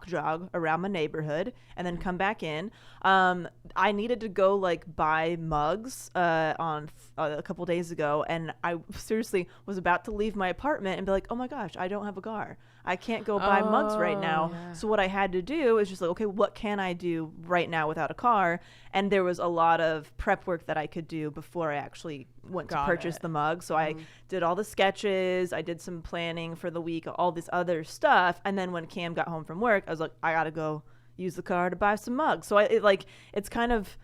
jog around my neighborhood and then come back in. I needed to go like buy mugs on a couple days ago, and I seriously was about to leave my apartment and be like, oh my gosh, I don't have a car. I can't go buy mugs right now. Yeah. So what I had to do is just like, okay, what can I do right now without a car? And there was a lot of prep work that I could do before I actually went to purchase the mug. So I did all the sketches. I did some planning for the week, all this other stuff. And then when Cam got home from work, I was like, I got to go use the car to buy some mugs. So it's kind of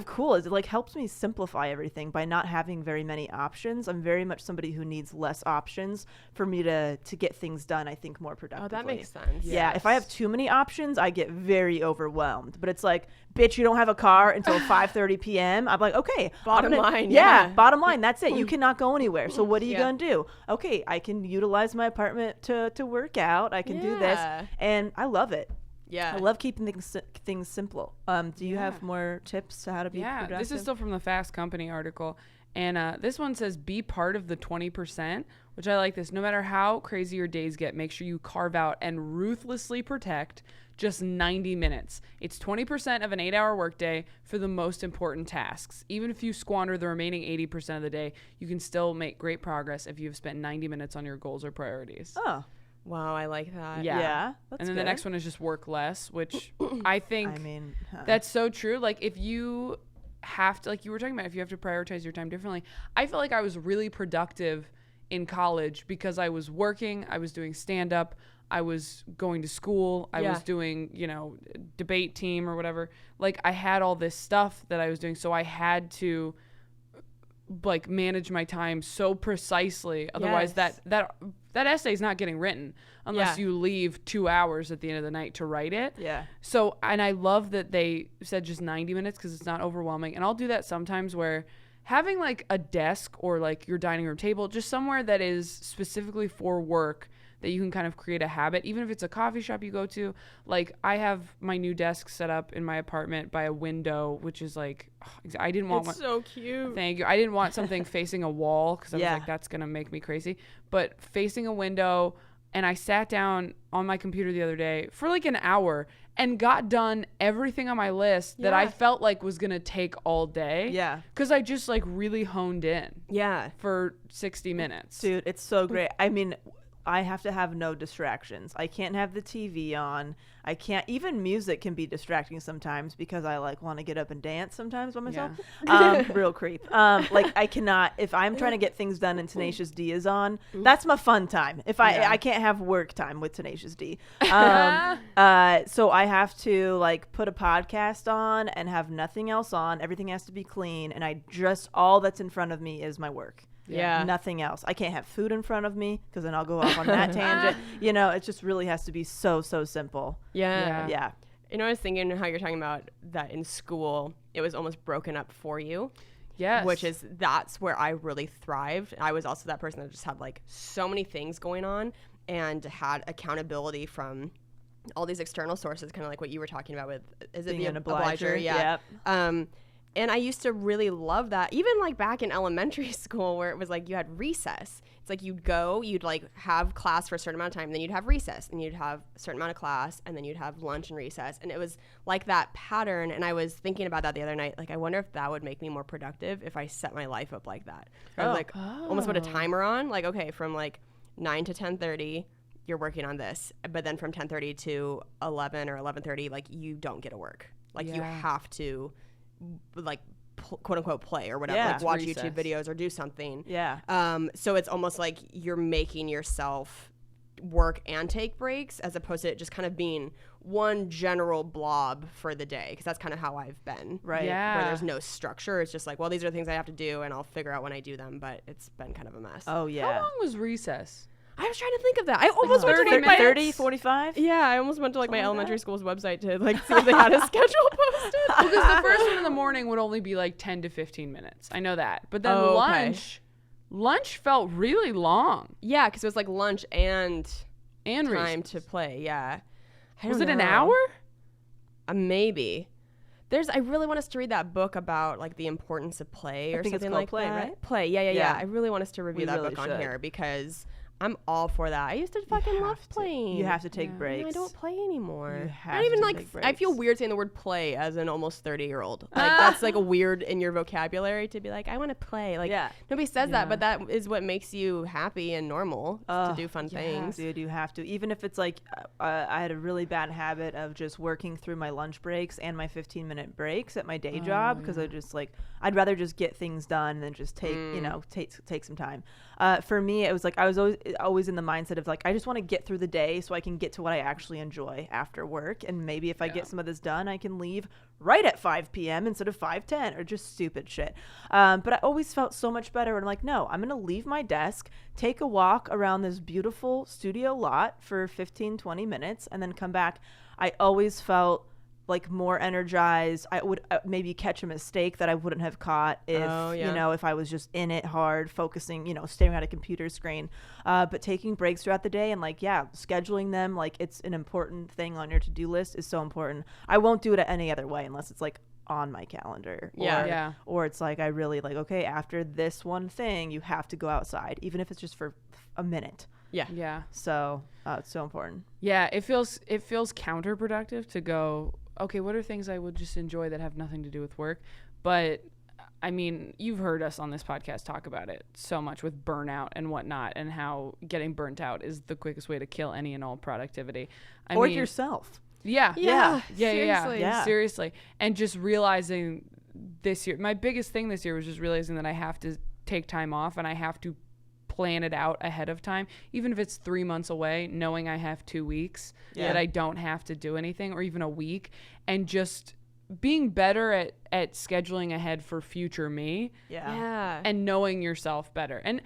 cool. It like helps me simplify everything by not having very many options. I'm very much somebody who needs less options for me to get things done, I think, more productively. Oh, that makes sense. Yeah, if I have too many options, I get very overwhelmed. But it's like, bitch, you don't have a car until 5:30 p.m. I'm like, okay. Bottom line. Yeah, bottom line. That's it. You cannot go anywhere. So what are you going to do? Okay, I can utilize my apartment to work out. I can do this. And I love it. Yeah. I love keeping things simple. Do you have more tips to how to be productive? This is still from the Fast Company article. And this one says, be part of the 20%, which I like this. No matter how crazy your days get, make sure you carve out and ruthlessly protect just 90 minutes. It's 20% of an 8-hour workday for the most important tasks. Even if you squander the remaining 80% of the day, you can still make great progress if you've spent 90 minutes on your goals or priorities. Oh. Wow, I like that. Yeah. And then the next one is just work less, which I think that's so true. Like if you have to, like you were talking about, if you have to prioritize your time differently, I feel like I was really productive in college because I was working, I was doing stand-up, I was going to school, I was doing, debate team or whatever. Like I had all this stuff that I was doing, so I had to like manage my time so precisely. Otherwise that essay is not getting written unless you leave 2 hours at the end of the night to write it. Yeah. So, and I love that they said just 90 minutes because it's not overwhelming. And I'll do that sometimes where having like a desk or like your dining room table, just somewhere that is specifically for work that you can kind of create a habit, even if it's a coffee shop you go to. Like I have my new desk set up in my apartment by a window, which is like, I didn't want one. It's so cute. Thank you. I didn't want something facing a wall because I was like, that's going to make me crazy. But facing a window, and I sat down on my computer the other day for like an hour and got done everything on my list that I felt like was going to take all day. Yeah. Because I just like really honed in. Yeah. For 60 minutes. Dude, it's so great. I mean, I have to have no distractions. I can't have the TV on. I can't, even music can be distracting sometimes because I like want to get up and dance sometimes by myself. Real creep. Like I cannot, if I'm trying to get things done and Tenacious D is on, that's my fun time. If I can't have work time with Tenacious D. So I have to like put a podcast on and have nothing else on. Everything has to be clean. And all that's in front of me is my work. Yeah. Nothing else. I can't have food in front of me because then I'll go off on that tangent. It just really has to be so simple. Yeah. Yeah. I was thinking how you're talking about that in school, it was almost broken up for you. Yes. That's where I really thrived. I was also that person that just had like so many things going on and had accountability from all these external sources, kind of like what you were talking about with, is it being an obliger? Yeah. Yep. And I used to really love that, even like back in elementary school where it was like you had recess. It's like you'd like have class for a certain amount of time, then you'd have recess, and you'd have a certain amount of class, and then you'd have lunch and recess. And it was like that pattern. And I was thinking about that the other night. Like, I wonder if that would make me more productive if I set my life up like that. I was like, almost put a timer on. Like, okay, from like 9 to 10:30, you're working on this. But then from 10:30 to 11 or 11:30, like you don't get to work. Like you have to like quote unquote play or whatever, like watch recess. YouTube videos or do something. So it's almost like you're making yourself work and take breaks as opposed to it just kind of being one general blob for the day, because that's kind of how I've been, right? Where there's no structure. It's just like, well, these are the things I have to do and I'll figure out when I do them, but it's been kind of a mess. How long was recess? I was trying to think of that. I almost went to like 30, 45? Yeah, I almost went to like my elementary school's website to like see if they had a schedule posted. Because the first one in the morning would only be like 10 to 15 minutes. I know that. But then lunch felt really long. Yeah, because it was like lunch and time recess. To play. Yeah. Was it an hour? Maybe. I really want us to read that book about like the importance of play or something like Play, that. Right? Play. Yeah. I really want us to review that book on here because I'm all for that. I used to fucking love playing. You have to take breaks. I don't play anymore. You have not even to like take breaks. I feel weird saying the word play as an almost 30-year-old. Like that's like a weird in your vocabulary to be like, I want to play. Like nobody says that, but that is what makes you happy and normal to do fun things. Dude, you have to. Even if it's like I had a really bad habit of just working through my lunch breaks and my 15-minute breaks at my day job because I just like I'd rather just get things done than just take take some time. For me, it was like I was always in the mindset of like I just want to get through the day so I can get to what I actually enjoy after work, and maybe if I get some of this done I can leave right at 5 p.m. instead of 5:10 or just stupid shit. But I always felt so much better when I'm like, no, I'm gonna leave my desk, take a walk around this beautiful studio lot for 15-20 minutes and then come back. I always felt like more energized. I would maybe catch a mistake that I wouldn't have caught if if I was just in it hard, focusing, staring at a computer screen. But taking breaks throughout the day and scheduling them like it's an important thing on your to-do list is so important. I won't do it any other way unless it's like on my calendar. Or it's like I really like, okay, after this one thing you have to go outside, even if it's just for a minute. Yeah. So it's so important. Yeah, it feels counterproductive to go, okay, what are things I would just enjoy that have nothing to do with work? But I mean, you've heard us on this podcast talk about it so much with burnout and whatnot, and how getting burnt out is the quickest way to kill any and all productivity. I mean, yourself. Yeah. Seriously. And just realizing this year, my biggest thing this year was just realizing that I have to take time off and I have to plan it out ahead of time, even if it's 3 months away, knowing I have 2 weeks that I don't have to do anything, or even a week, and just being better at scheduling ahead for future me and knowing yourself better. And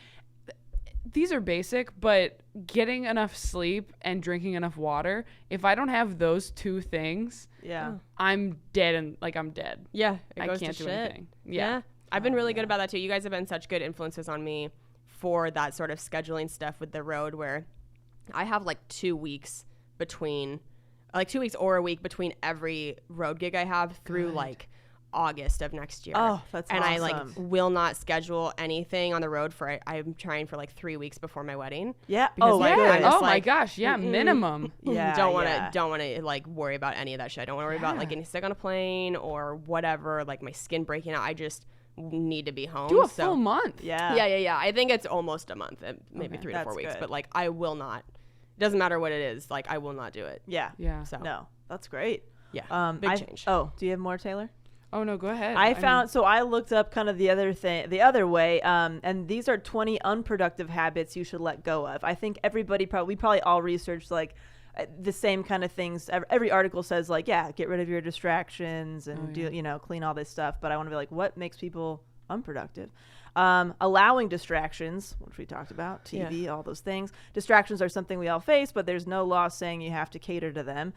these are basic, but getting enough sleep and drinking enough water, if I don't have those two things, I'm dead. And like I'm dead. I can't do anything. I've been really good about that too. You guys have been such good influences on me for that sort of scheduling stuff with the road, where I have like 2 weeks between, like 2 weeks or a week between every road gig I have through like August of next year. Oh, that's awesome. I like will not schedule anything on the road for, I'm trying for like 3 weeks before my wedding. Yeah. My gosh. Yeah. Minimum. Don't want to like worry about any of that shit. I don't want to worry about like getting sick on a plane or whatever, like my skin breaking out. I just need to be home. Do a full month. Yeah. I think it's almost a month, maybe 3 to 4 weeks, but like I will not. It doesn't matter what it is. Like I will not do it. Yeah. So no, that's great. Yeah. Big change. Oh, do you have more, Taylor? Oh no, go ahead. I looked up kind of the other way, and these are 20 unproductive habits you should let go of. I think we probably all researched like the same kind of things. Every article says like, get rid of your distractions and clean all this stuff. But I want to be like, what makes people unproductive? Allowing distractions, which we talked about, TV, all those things. Distractions are something we all face, but there's no law saying you have to cater to them.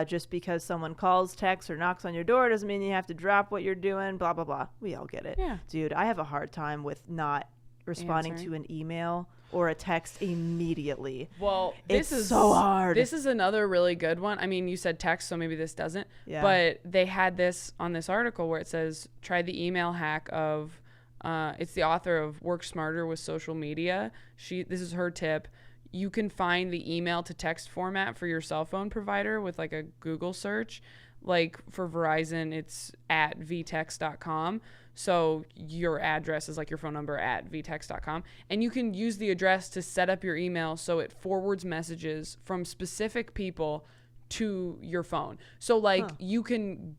Just because someone calls, texts, or knocks on your door doesn't mean you have to drop what you're doing, blah, blah, blah. We all get it. Yeah. Dude, I have a hard time with not responding to an email or a text immediately. Well, it's so hard. This is another really good one. I mean, you said text, so maybe this doesn't. Yeah. But they had this on this article where it says, try the email hack of, it's the author of Work Smarter with Social Media. This is her tip. You can find the email to text format for your cell phone provider with like a Google search. Like for Verizon, it's at vtext.com. So your address is like your phone number at vtext.com. And you can use the address to set up your email so it forwards messages from specific people to your phone. So like you can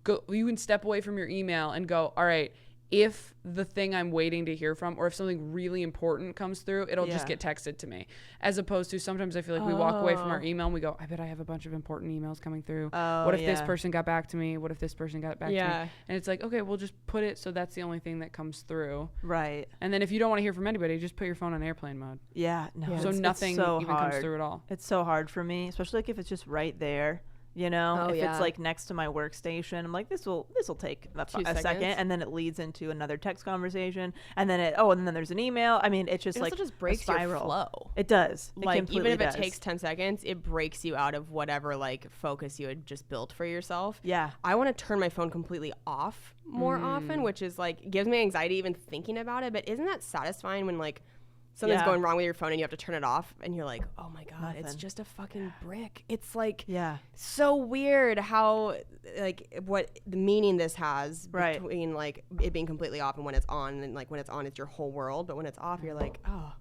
step away from your email and go, all right, if the thing I'm waiting to hear from, or if something really important comes through, it'll just get texted to me. As opposed to sometimes I feel like we walk away from our email and we go, I bet I have a bunch of important emails coming through. What if this person got back to me? What if this person got back to me? And it's like, okay, we'll just put it so that's the only thing that comes through. Right. And then if you don't want to hear from anybody, just put your phone on airplane mode. Yeah. No. So nothing even comes through at all. It's so hard for me, especially like if it's just right there. It's like next to my workstation, I'm like, this will take a second, and then it leads into another text conversation, and then and then there's an email. I mean, it's just also just breaks your flow. It does. Like even if it takes 10 seconds, it breaks you out of whatever like focus you had just built for yourself. Yeah. I want to turn my phone completely off more often, which is like gives me anxiety even thinking about it. But isn't that satisfying when like something's going wrong with your phone and you have to turn it off and you're like, oh my God, it's just a fucking brick. It's like so weird how like what the meaning this has between like it being completely off and when it's on, and like when it's on it's your whole world, but when it's off you're like, oh,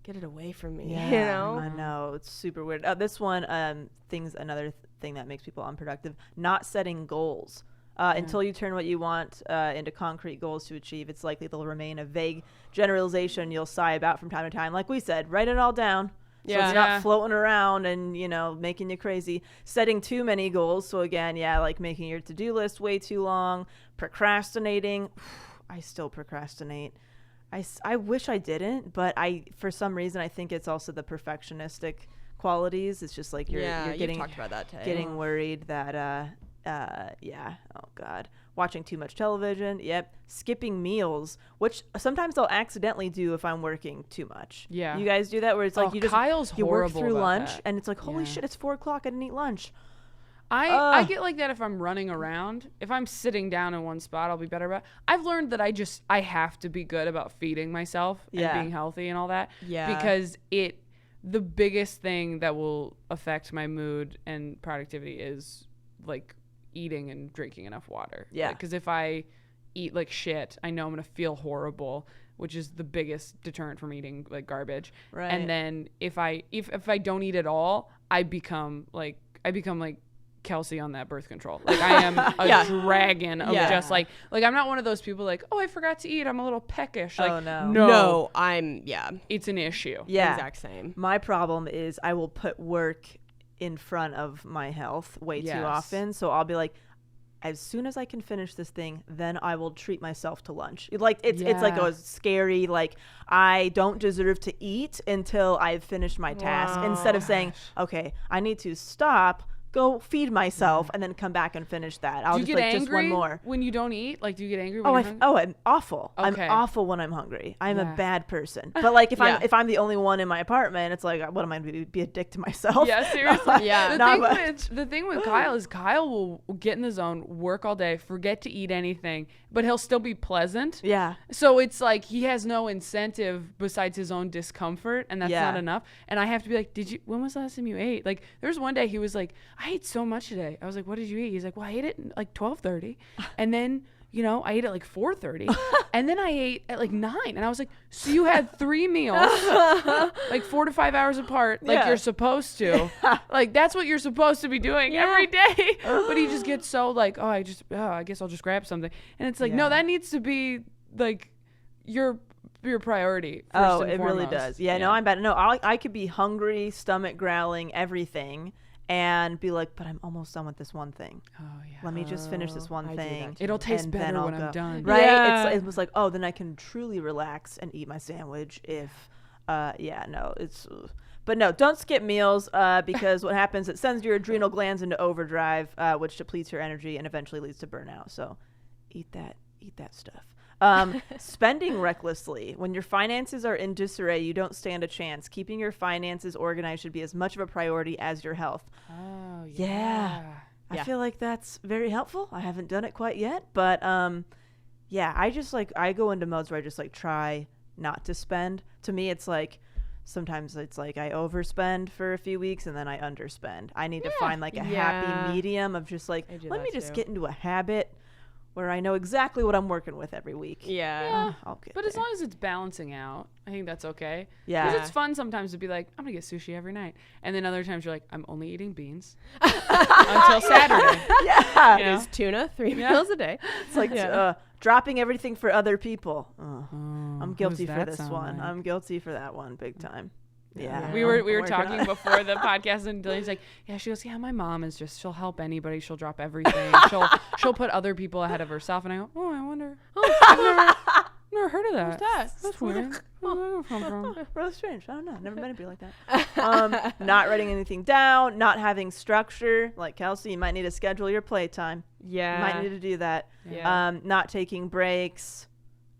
get it away from me. You know? I know, it's super weird. This one another thing that makes people unproductive, not setting goals. Until you turn what you want into concrete goals to achieve, it's likely they'll remain a vague generalization you'll sigh about from time to time. Like we said, write it all down. So it's not floating around and, making you crazy. Setting too many goals. So again, like making your to-do list way too long. Procrastinating. I still procrastinate. I wish I didn't, but for some reason, I think it's also the perfectionistic qualities. It's just like you're getting talked about that too. Getting worried that oh God, watching too much television. Skipping meals, which sometimes I'll accidentally do if I'm working too much. You guys do that where it's like you work through lunch and it's like, holy shit, it's 4:00, I didn't eat lunch. I get like that if I'm running around. If I'm sitting down in one spot, I'll be better about it. I've learned that I have to be good about feeding myself and being healthy and all that. Because the biggest thing that will affect my mood and productivity is like eating and drinking enough water. Because if I eat like shit, I know I'm gonna feel horrible, which is the biggest deterrent from eating like garbage. And then if I don't eat at all, I become like Kelsey on that birth control. Like I am a dragon of just like I'm not one of those people like, oh, I forgot to eat, I'm a little peckish. Like, no, I'm it's an issue. Exact same. My problem is I will put work in front of my health way too often. So I'll be like, as soon as I can finish this thing, then I will treat myself to lunch. Like it's like a scary, like I don't deserve to eat until I've finished my task. Instead of saying, okay, I need to stop, go feed myself, and then come back and finish that. I'll just like just one more. When you don't eat? Like, do you get angry when you're hungry? I'm awful. Okay. I'm awful when I'm hungry. I'm a bad person. But like if I'm the only one in my apartment, it's like, what am I going to be a dick to myself? Yeah, seriously. The thing with Kyle is Kyle will get in the zone, work all day, forget to eat anything, but he'll still be pleasant. Yeah. So it's like he has no incentive besides his own discomfort, and that's not enough. And I have to be like, when was the last time you ate? Like, there was one day he was like, I ate so much today. I was like, what did you eat? He's like, well, I ate it at like 12:30, and then I ate at like 4:30, and then I ate at like 9, and I was like, so you had 3 meals, like 4 to 5 hours apart, like you're supposed to, like that's what you're supposed to be doing every day. But he just gets so like, I guess I'll just grab something, and it's like, no, that needs to be like your priority. First and foremost. Really does. No, I'm bad. No, I could be hungry, stomach growling, everything, and be like, but I'm almost done with this one thing. Let me just finish this one thing. It'll taste better when I'm done. Right? Yeah. It was like, then I can truly relax and eat my sandwich if, but no, don't skip meals because what happens, it sends your adrenal glands into overdrive, which depletes your energy and eventually leads to burnout. So eat that stuff. Spending recklessly. When your finances are in disarray, you don't stand a chance. Keeping your finances organized should be as much of a priority as your health. I feel like that's very helpful. I haven't done it quite yet, but I go into modes where I just like try not to spend. To me, it's like sometimes it's like I overspend for a few weeks and then I underspend. I need to find like a happy medium of just like, let me just get into a habit where I know exactly what I'm working with every week. I'll get there. As long as it's balancing out, I think that's okay. Because it's fun sometimes to be like, I'm going to get sushi every night. And then other times you're like, I'm only eating beans until Saturday. It's tuna 3 meals a day. It's like dropping everything for other people. I'm guilty for this one. Like? I'm guilty for that one big time. We were talking before the podcast, and Dylan's like, she goes, my mom is just, she'll help anybody, she'll drop everything, she'll put other people ahead of herself. And I go, I wonder, I've never heard of that. What's that? That's weird. Where did that come from? Really strange. I don't know. Never met anybody like that. Not writing anything down, not having structure. Like Kelsey, you might need to schedule your playtime. You might need to do that. Not taking breaks,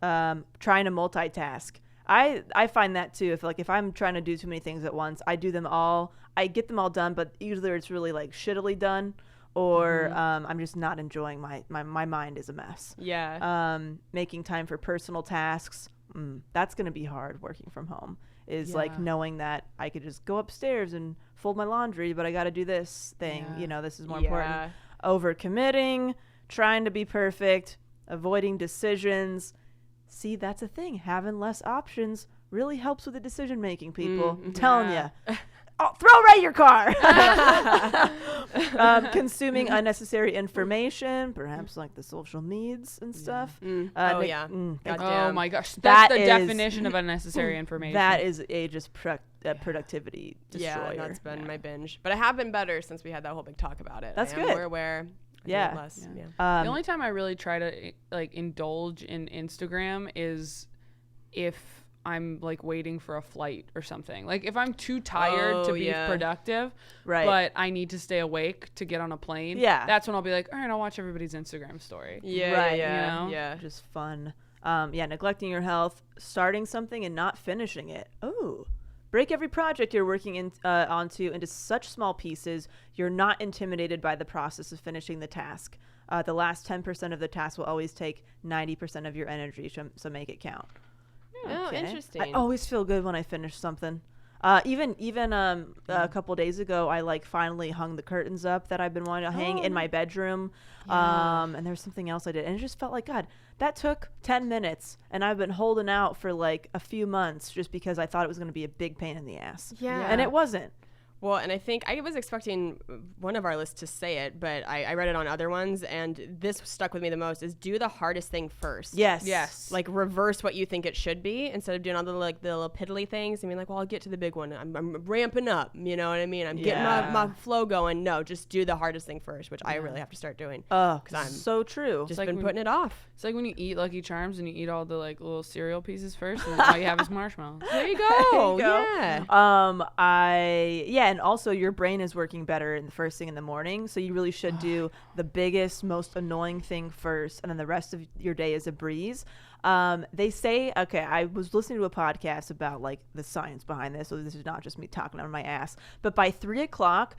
trying to multitask. I find that too. If I'm trying to do too many things at once, I do them all. I get them all done, but usually it's really like shittily done, or I'm just not enjoying my mind is a mess. Making time for personal tasks. That's going to be hard working from home. is like knowing that I could just go upstairs and fold my laundry, but I got to do this thing. You know, this is more important. Overcommitting, trying to be perfect, avoiding decisions. See, that's a thing. Having less options really helps with the decision making, people. I'm telling you. Oh, throw away your car. Consuming unnecessary information, perhaps like the social needs and stuff. Oh my gosh, that's the definition of unnecessary information. That is a just productivity destroyer. Yeah, that's been my binge. But I have been better since we had that whole big talk about it. That's good. More aware. Yeah. The only time I really try to like indulge in Instagram is if I'm like waiting for a flight or something. Like if I'm too tired to be productive, but I need to stay awake to get on a plane. Yeah, that's when I'll be like, all right, I'll watch everybody's Instagram story. Just fun. Neglecting your health, starting something and not finishing it. Oh, break every project you're working onto into such small pieces you're not intimidated by the process of finishing the task. The last 10% of the task will always take 90% of your energy, so make it count. Oh, interesting. I always feel good when I finish something. Even a couple days ago, I like finally hung the curtains up that I've been wanting to hang in my bedroom. And there's something else I did, and it just felt like, God, that took 10 minutes, and I've been holding out for like a few months just because I thought it was going to be a big pain in the ass. And it wasn't. Well, and I think I was expecting one of our lists to say it, but I read it on other ones, and this stuck with me the most, is do the hardest thing first. Yes. Like reverse what you think it should be instead of doing all the little piddly things. I mean, like, well, I'll get to the big one. I'm ramping up. You know what I mean? I'm getting my flow going. No, just do the hardest thing first, which I really have to start doing. Because I'm so true. Just like been putting it off. It's like when you eat Lucky Charms and you eat all the like little cereal pieces first, and all you have is marshmallows. There you go. Yeah. And also your brain is working better in the first thing in the morning, so you really should do the biggest, most annoying thing first, and then the rest of your day is a breeze. They say, I was listening to a podcast about like the science behind this, so this is not just me talking out of my ass, but by 3:00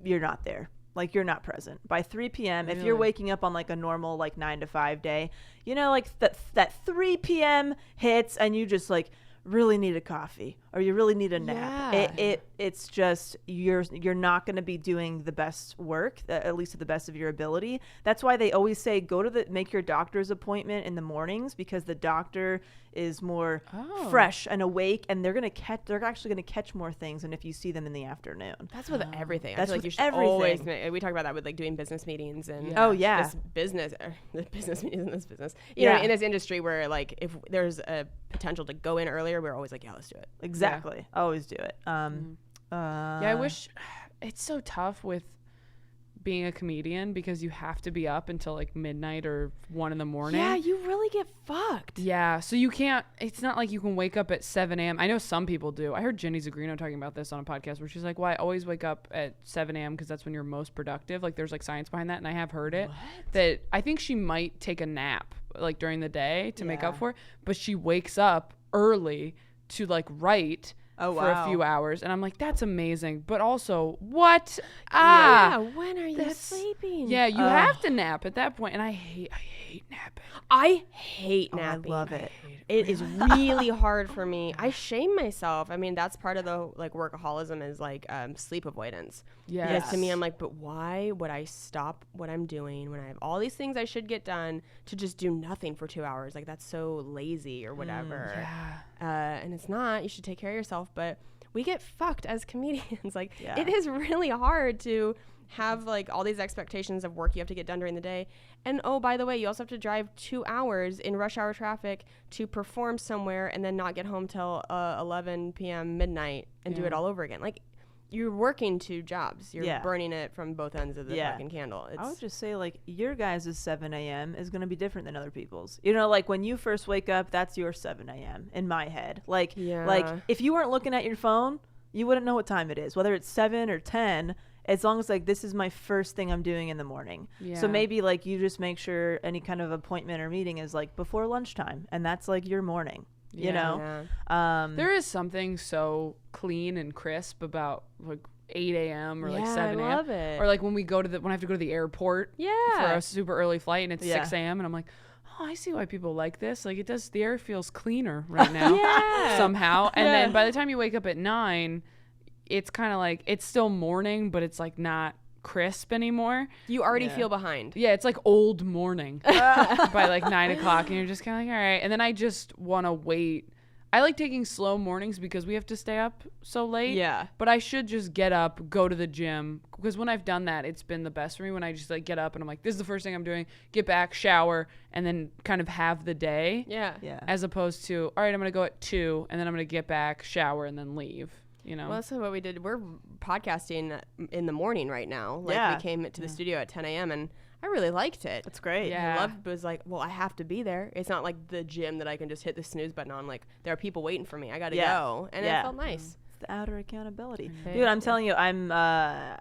you're not there. Like you're not present by 3 p.m. Really? If you're waking up on like a normal like 9 to 5 day, you know, like that 3 p.m. hits and you just like really need a coffee or you really need a nap. It's just you're not going to be doing the best work, at least to the best of your ability. That's why they always say make your doctor's appointment in the mornings, because the doctor is more fresh and awake, and they're actually going to catch more things than if you see them in the afternoon. That's with everything. That's I feel like you should always we talk about that with like doing business meetings and the business meetings in this business. You know, in this industry where like if there's a potential to go in earlier, we're always like, let's do it. Exactly. Always do it. I wish it's so tough with being a comedian because you have to be up until like midnight or 1 a.m. Yeah, you really get fucked. Yeah, so you can't, it's not like you can wake up at 7 a.m. I know some people do. I heard Jenny Zagrino talking about this on a podcast where she's like, well, I always wake up at 7 a.m. because that's when you're most productive. Like there's like science behind that, and I have heard it. That I think she might take a nap like during the day to make up for it, but she wakes up early to like write for a few hours, and I'm like, that's amazing, but also what? When are you sleeping? Yeah, you have to nap at that point, and I hate napping. I hate napping. I love it. It is really hard for me. I shame myself. I mean, that's part of the like workaholism is like sleep avoidance. Yeah. Because to me, I'm like, but why would I stop what I'm doing when I have all these things I should get done to just do nothing for 2 hours? Like that's so lazy or whatever. And it's not. You should take care of yourself. But we get fucked as comedians. Like it is really hard to have like all these expectations of work you have to get done during the day. And oh, by the way, you also have to drive 2 hours in rush hour traffic to perform somewhere and then not get home till 11 p.m. midnight and do it all over again. Like you're working 2 jobs. You're burning it from both ends of the fucking candle. I would just say like your guys' 7 a.m. is going to be different than other people's. You know, like when you first wake up, that's your 7 a.m. in my head. Like if you weren't looking at your phone, you wouldn't know what time it is, whether it's 7 or 10. As long as like this is my first thing I'm doing in the morning. So maybe like you just make sure any kind of appointment or meeting is like before lunchtime, and that's like your morning. You know? There is something so clean and crisp about like 8 a.m. or like 7 a.m. I love it. Or like when I have to go to the airport for a super early flight and it's 6 a.m. and I'm like, I see why people like this. Like, the air feels cleaner right now somehow. And then by the time you wake up at 9, it's kind of like, it's still morning, but it's like not crisp anymore. You already feel behind. Yeah, it's like old morning by like 9 o'clock, and you're just kind of like, all right. And then I just want to wait. I like taking slow mornings because we have to stay up so late. Yeah. But I should just get up, go to the gym, because when I've done that, it's been the best for me. When I just like get up and I'm like, this is the first thing I'm doing. Get back, shower, and then kind of have the day. Yeah. As opposed to, all right, I'm gonna go at 2, and then I'm gonna get back, shower, and then leave. You know. Well, that's what we did. We're podcasting in the morning right now. Like we came to the studio at 10 a.m. and I really liked it. It's great. Yeah. I loved, was like, well, I have to be there. It's not like the gym that I can just hit the snooze button on. Like, there are people waiting for me. I got to go. And it felt nice. It's the outer accountability. Dude, I'm telling you, I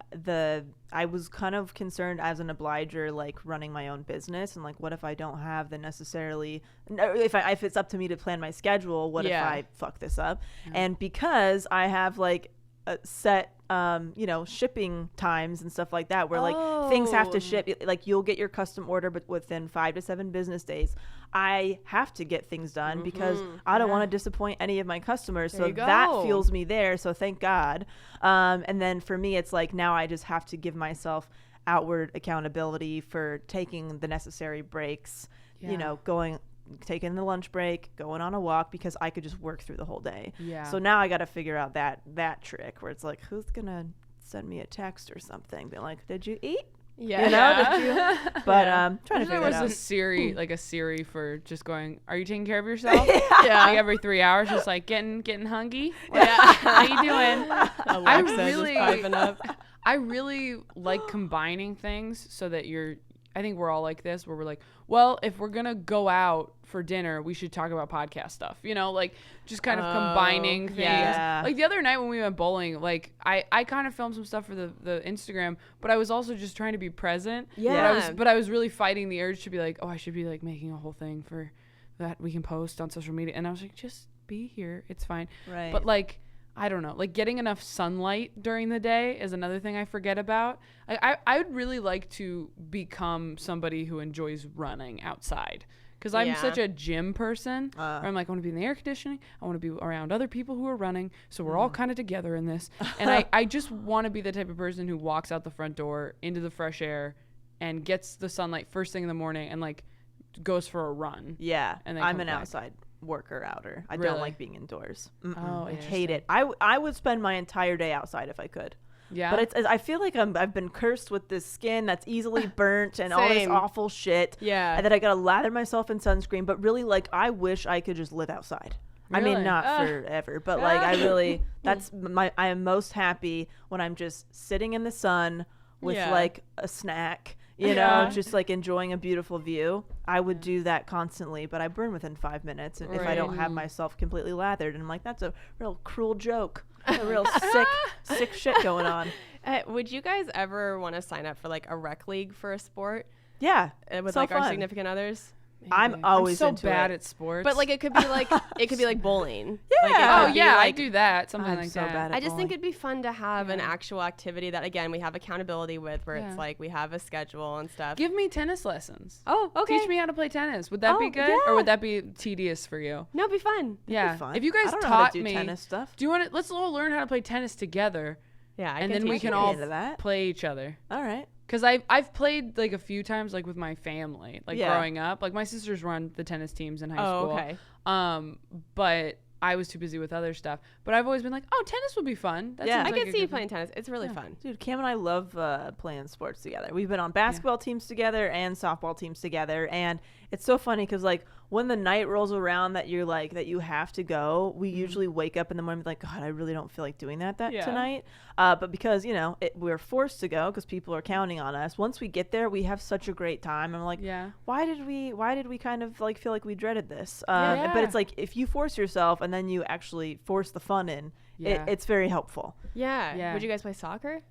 was kind of concerned as an obliger, like running my own business, and like, what if I don't have the necessarily, if it's up to me to plan my schedule, what if I fuck this up? And because I have like set shipping times and stuff like that, where like things have to ship, like you'll get your custom order, but within 5 to 7 business days, I have to get things done because I don't want to disappoint any of my customers. So that fuels me there. So thank God. And then for me, it's like, now I just have to give myself outward accountability for taking the necessary breaks, taking the lunch break, going on a walk, because I could just work through the whole day. Yeah. So now I got to figure out that trick where it's like, who's gonna send me a text or something, be like, did you eat? Yeah. Did you? But trying to figure it out. There was a Siri for just going, are you taking care of yourself? Like every 3 hours, just like getting hungry. How you doing? Alexa just piping up. I really like combining things so that I think we're all like this, where we're like, well, if we're going to go out for dinner, we should talk about podcast stuff, like just kind of combining things. Yeah. Like the other night when we went bowling, like I kind of filmed some stuff for the Instagram, but I was also just trying to be present. Yeah. But I was really fighting the urge to be like, oh, I should be like making a whole thing for that we can post on social media. And I was like, just be here. It's fine. Right. But like, I don't know, like getting enough sunlight during the day is another thing I forget about. I would really like to become somebody who enjoys running outside, because I'm such a gym person where I'm like, I want to be in the air conditioning. I want to be around other people who are running. So we're all kind of together in this. And I just want to be the type of person who walks out the front door into the fresh air and gets the sunlight first thing in the morning and like goes for a run. Yeah. And then I'm an outside worker outer. I don't like being indoors. I hate it. I would spend my entire day outside if I could. Yeah. But I feel like I've been cursed with this skin that's easily burnt and all this awful shit. Yeah. And then I gotta lather myself in sunscreen. But really, like, I wish I could just live outside. Really? I mean, not forever, but like I really, I am most happy when I'm just sitting in the sun with like a snack. Just like enjoying a beautiful view. I would do that constantly, but I burn within 5 minutes if I don't have myself completely lathered. And I'm like, that's a real cruel joke. A real sick shit going on. Would you guys ever want to sign up for like a rec league for a sport? Yeah. With like our significant others? Maybe. I'm always so bad at sports. But like it could be like bowling. Yeah. Like, I do that. Something like so that. Bad at I just bowling. think it'd be fun to have an actual activity that, again, we have accountability with, where it's like we have a schedule and stuff. Give me tennis lessons. Oh, okay. Teach me how to play tennis. Would that be good, or would that be tedious for you? No, it'd be fun. Yeah. Be fun. If you guys taught me tennis stuff, do you want to? Let's all learn how to play tennis together. Yeah, and then we can all play each other. All right. Because I've played like a few times, like with my family, like growing up. Like my sisters run the tennis teams in high school. Okay. But I was too busy with other stuff. But I've always been like, oh, tennis would be fun. That I can see you playing tennis. It's really fun. Dude, Cam and I love playing sports together. We've been on basketball teams together and softball teams together. And it's so funny because like when the night rolls around that you're like, that you have to go, we usually wake up in the morning and be like, God, I really don't feel like doing that tonight. But because, we're forced to go because people are counting on us. Once we get there, we have such a great time. I'm like, why did we kind of like feel like we dreaded this? But it's like, if you force yourself and then you actually force the fun in, it's very helpful. Yeah. Would you guys play soccer?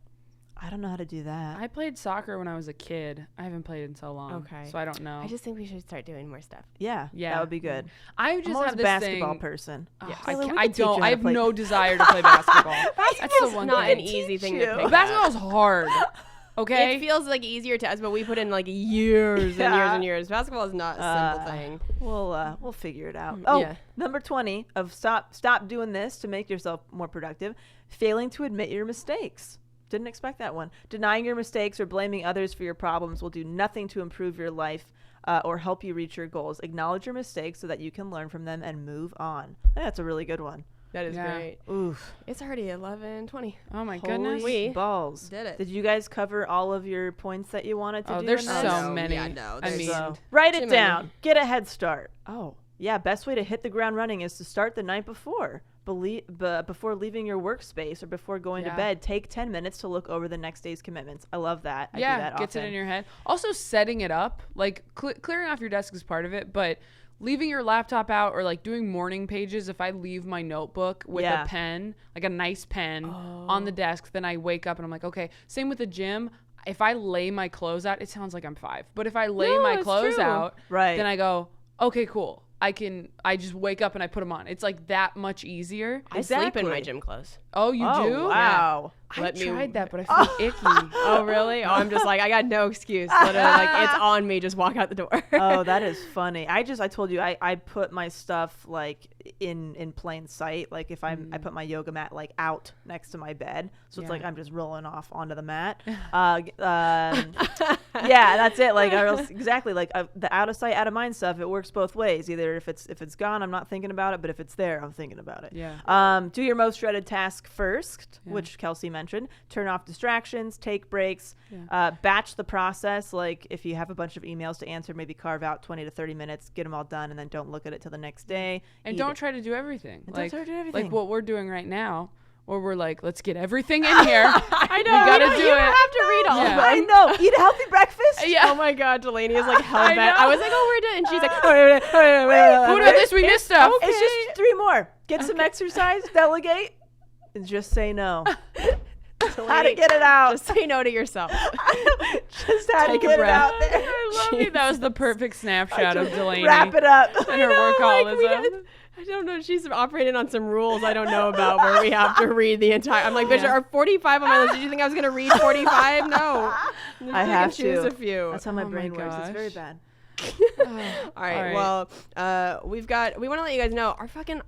I don't know how to do that. I played soccer when I was a kid. I haven't played in so long. Okay. So I don't know. I just think we should start doing more stuff. Yeah. That would be good. I just have a basketball person. I don't. I have no desire to play basketball. That's the one not an easy thing to pick. Basketball is hard. Okay. It feels like easier to us, but we put in like years and years and years. Basketball is not a simple thing. We'll figure it out. Oh, yeah. Number 20 of stop doing this to make yourself more productive. Failing to admit your mistakes. Didn't expect that one. Denying your mistakes or blaming others for your problems will do nothing to improve your life or help you reach your goals. Acknowledge your mistakes so that you can learn from them and move on. I think that's a really good one. That is great. Oof. It's already 11:20. Oh my goodness. We balls. Did it. Did you guys cover all of your points that you wanted to do? Oh, there's so many. Yeah, no. I mean, write it down. Get a head start. Oh, yeah. Best way to hit the ground running is to start the night before. Before leaving your workspace or before going to bed, take 10 minutes to look over the next day's commitments. I love that. I do that gets often. it in your head. Also, setting it up, like clearing off your desk is part of it, but leaving your laptop out or like doing morning pages, if I leave my notebook with a pen, like a nice pen on the desk, then I wake up and I'm like, okay. Same with the gym. If I lay my clothes out, it sounds like I'm 5, but if I lay my clothes out, then I go, okay, cool. I just wake up and I put them on. It's like that much easier. I sleep in my gym clothes. Oh, you do? Wow. I tried that, but I feel icky. Oh, really? Oh, I'm just like, I got no excuse. Literally, like, it's on me. Just walk out the door. Oh, that is funny. I told you, I put my stuff like in plain sight. Like if I put my yoga mat like out next to my bed. So it's like I'm just rolling off onto the mat. Yeah, that's it. Like exactly like the out of sight, out of mind stuff. It works both ways. Either if it's gone, I'm not thinking about it. But if it's there, I'm thinking about it. Yeah. Do your most dreaded task first, which Kelsey mentioned. Turn off distractions, take breaks, batch the process. Like if you have a bunch of emails to answer, maybe carve out 20 to 30 minutes, get them all done, and then don't look at it till the next day. And don't try to do everything. Don't try to do everything. Like what we're doing right now, where we're like, let's get everything in here. I know. We gotta do it. You don't have to read all of them. I know. Eat a healthy breakfast. Yeah. Oh my God, Delaney is like hell bent. I was like, oh, we're done. And she's like, who did this? We missed stuff. Okay. It's just 3 more. Get some exercise, delegate, and just say no. How to get it out. Just say no to yourself. Just how to get it out there. I love you. That was the perfect snapshot of Delaney. Wrap it up. And her workaholism. I don't know. She's operating on some rules I don't know about where we have to read the entire. I'm like, bitch, there are 45 on my list. Did you think I was going to read 45? No. I have to choose a few. That's how my brain works. It's very bad. All right. Well, we want to let you guys know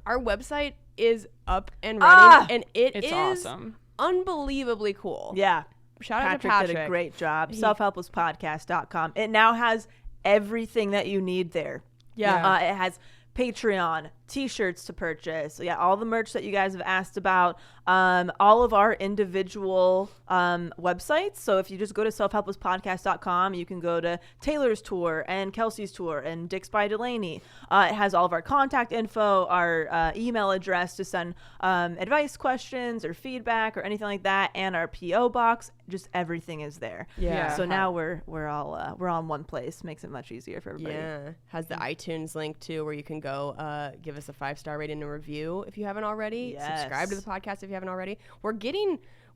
our website is up and running, and it's awesome. Unbelievably cool. Yeah. Shout out to Patrick. Did a great job. Self-Helplesspodcast.com. It now has everything that you need there. Yeah. It has Patreon, t-shirts to purchase. Yeah, all the merch that you guys have asked about. All of our individual websites. So if you just go to selfhelplesspodcast.com, you can go to Taylor's tour and Kelsey's tour and Dick's by Delaney. It has all of our contact info, our email address to send advice, questions, or feedback or anything like that, and our PO box. Just everything is there. Yeah. So now we're all we're on one place. Makes it much easier for everybody. Yeah. Has the iTunes link too, where you can go give us a 5-star rating and review if you haven't already. Yes. Subscribe to the podcast if you haven't already.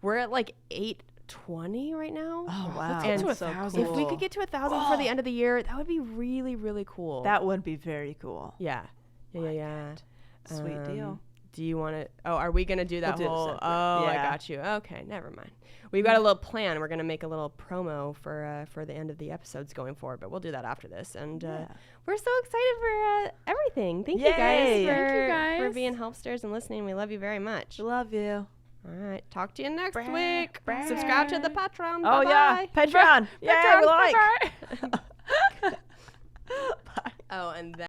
We're at like 820 right now. Oh wow. And Let's get to 1,000. if we could get to 1,000 before the end of the year, that would be really, really cool. That would be very cool. Yeah. Sweet deal. Do you want to? Oh, are we gonna do that whole? Separate. I got you. Okay, never mind. We've got a little plan. We're gonna make a little promo for the end of the episodes going forward, but we'll do that after this. And we're so excited for everything. Thank you guys for being helpsters and listening. We love you very much. Love you. All right, talk to you next week. Subscribe to the Patreon. Oh Bye-bye. yeah, Patreon. Yeah, we like. Oh, and then.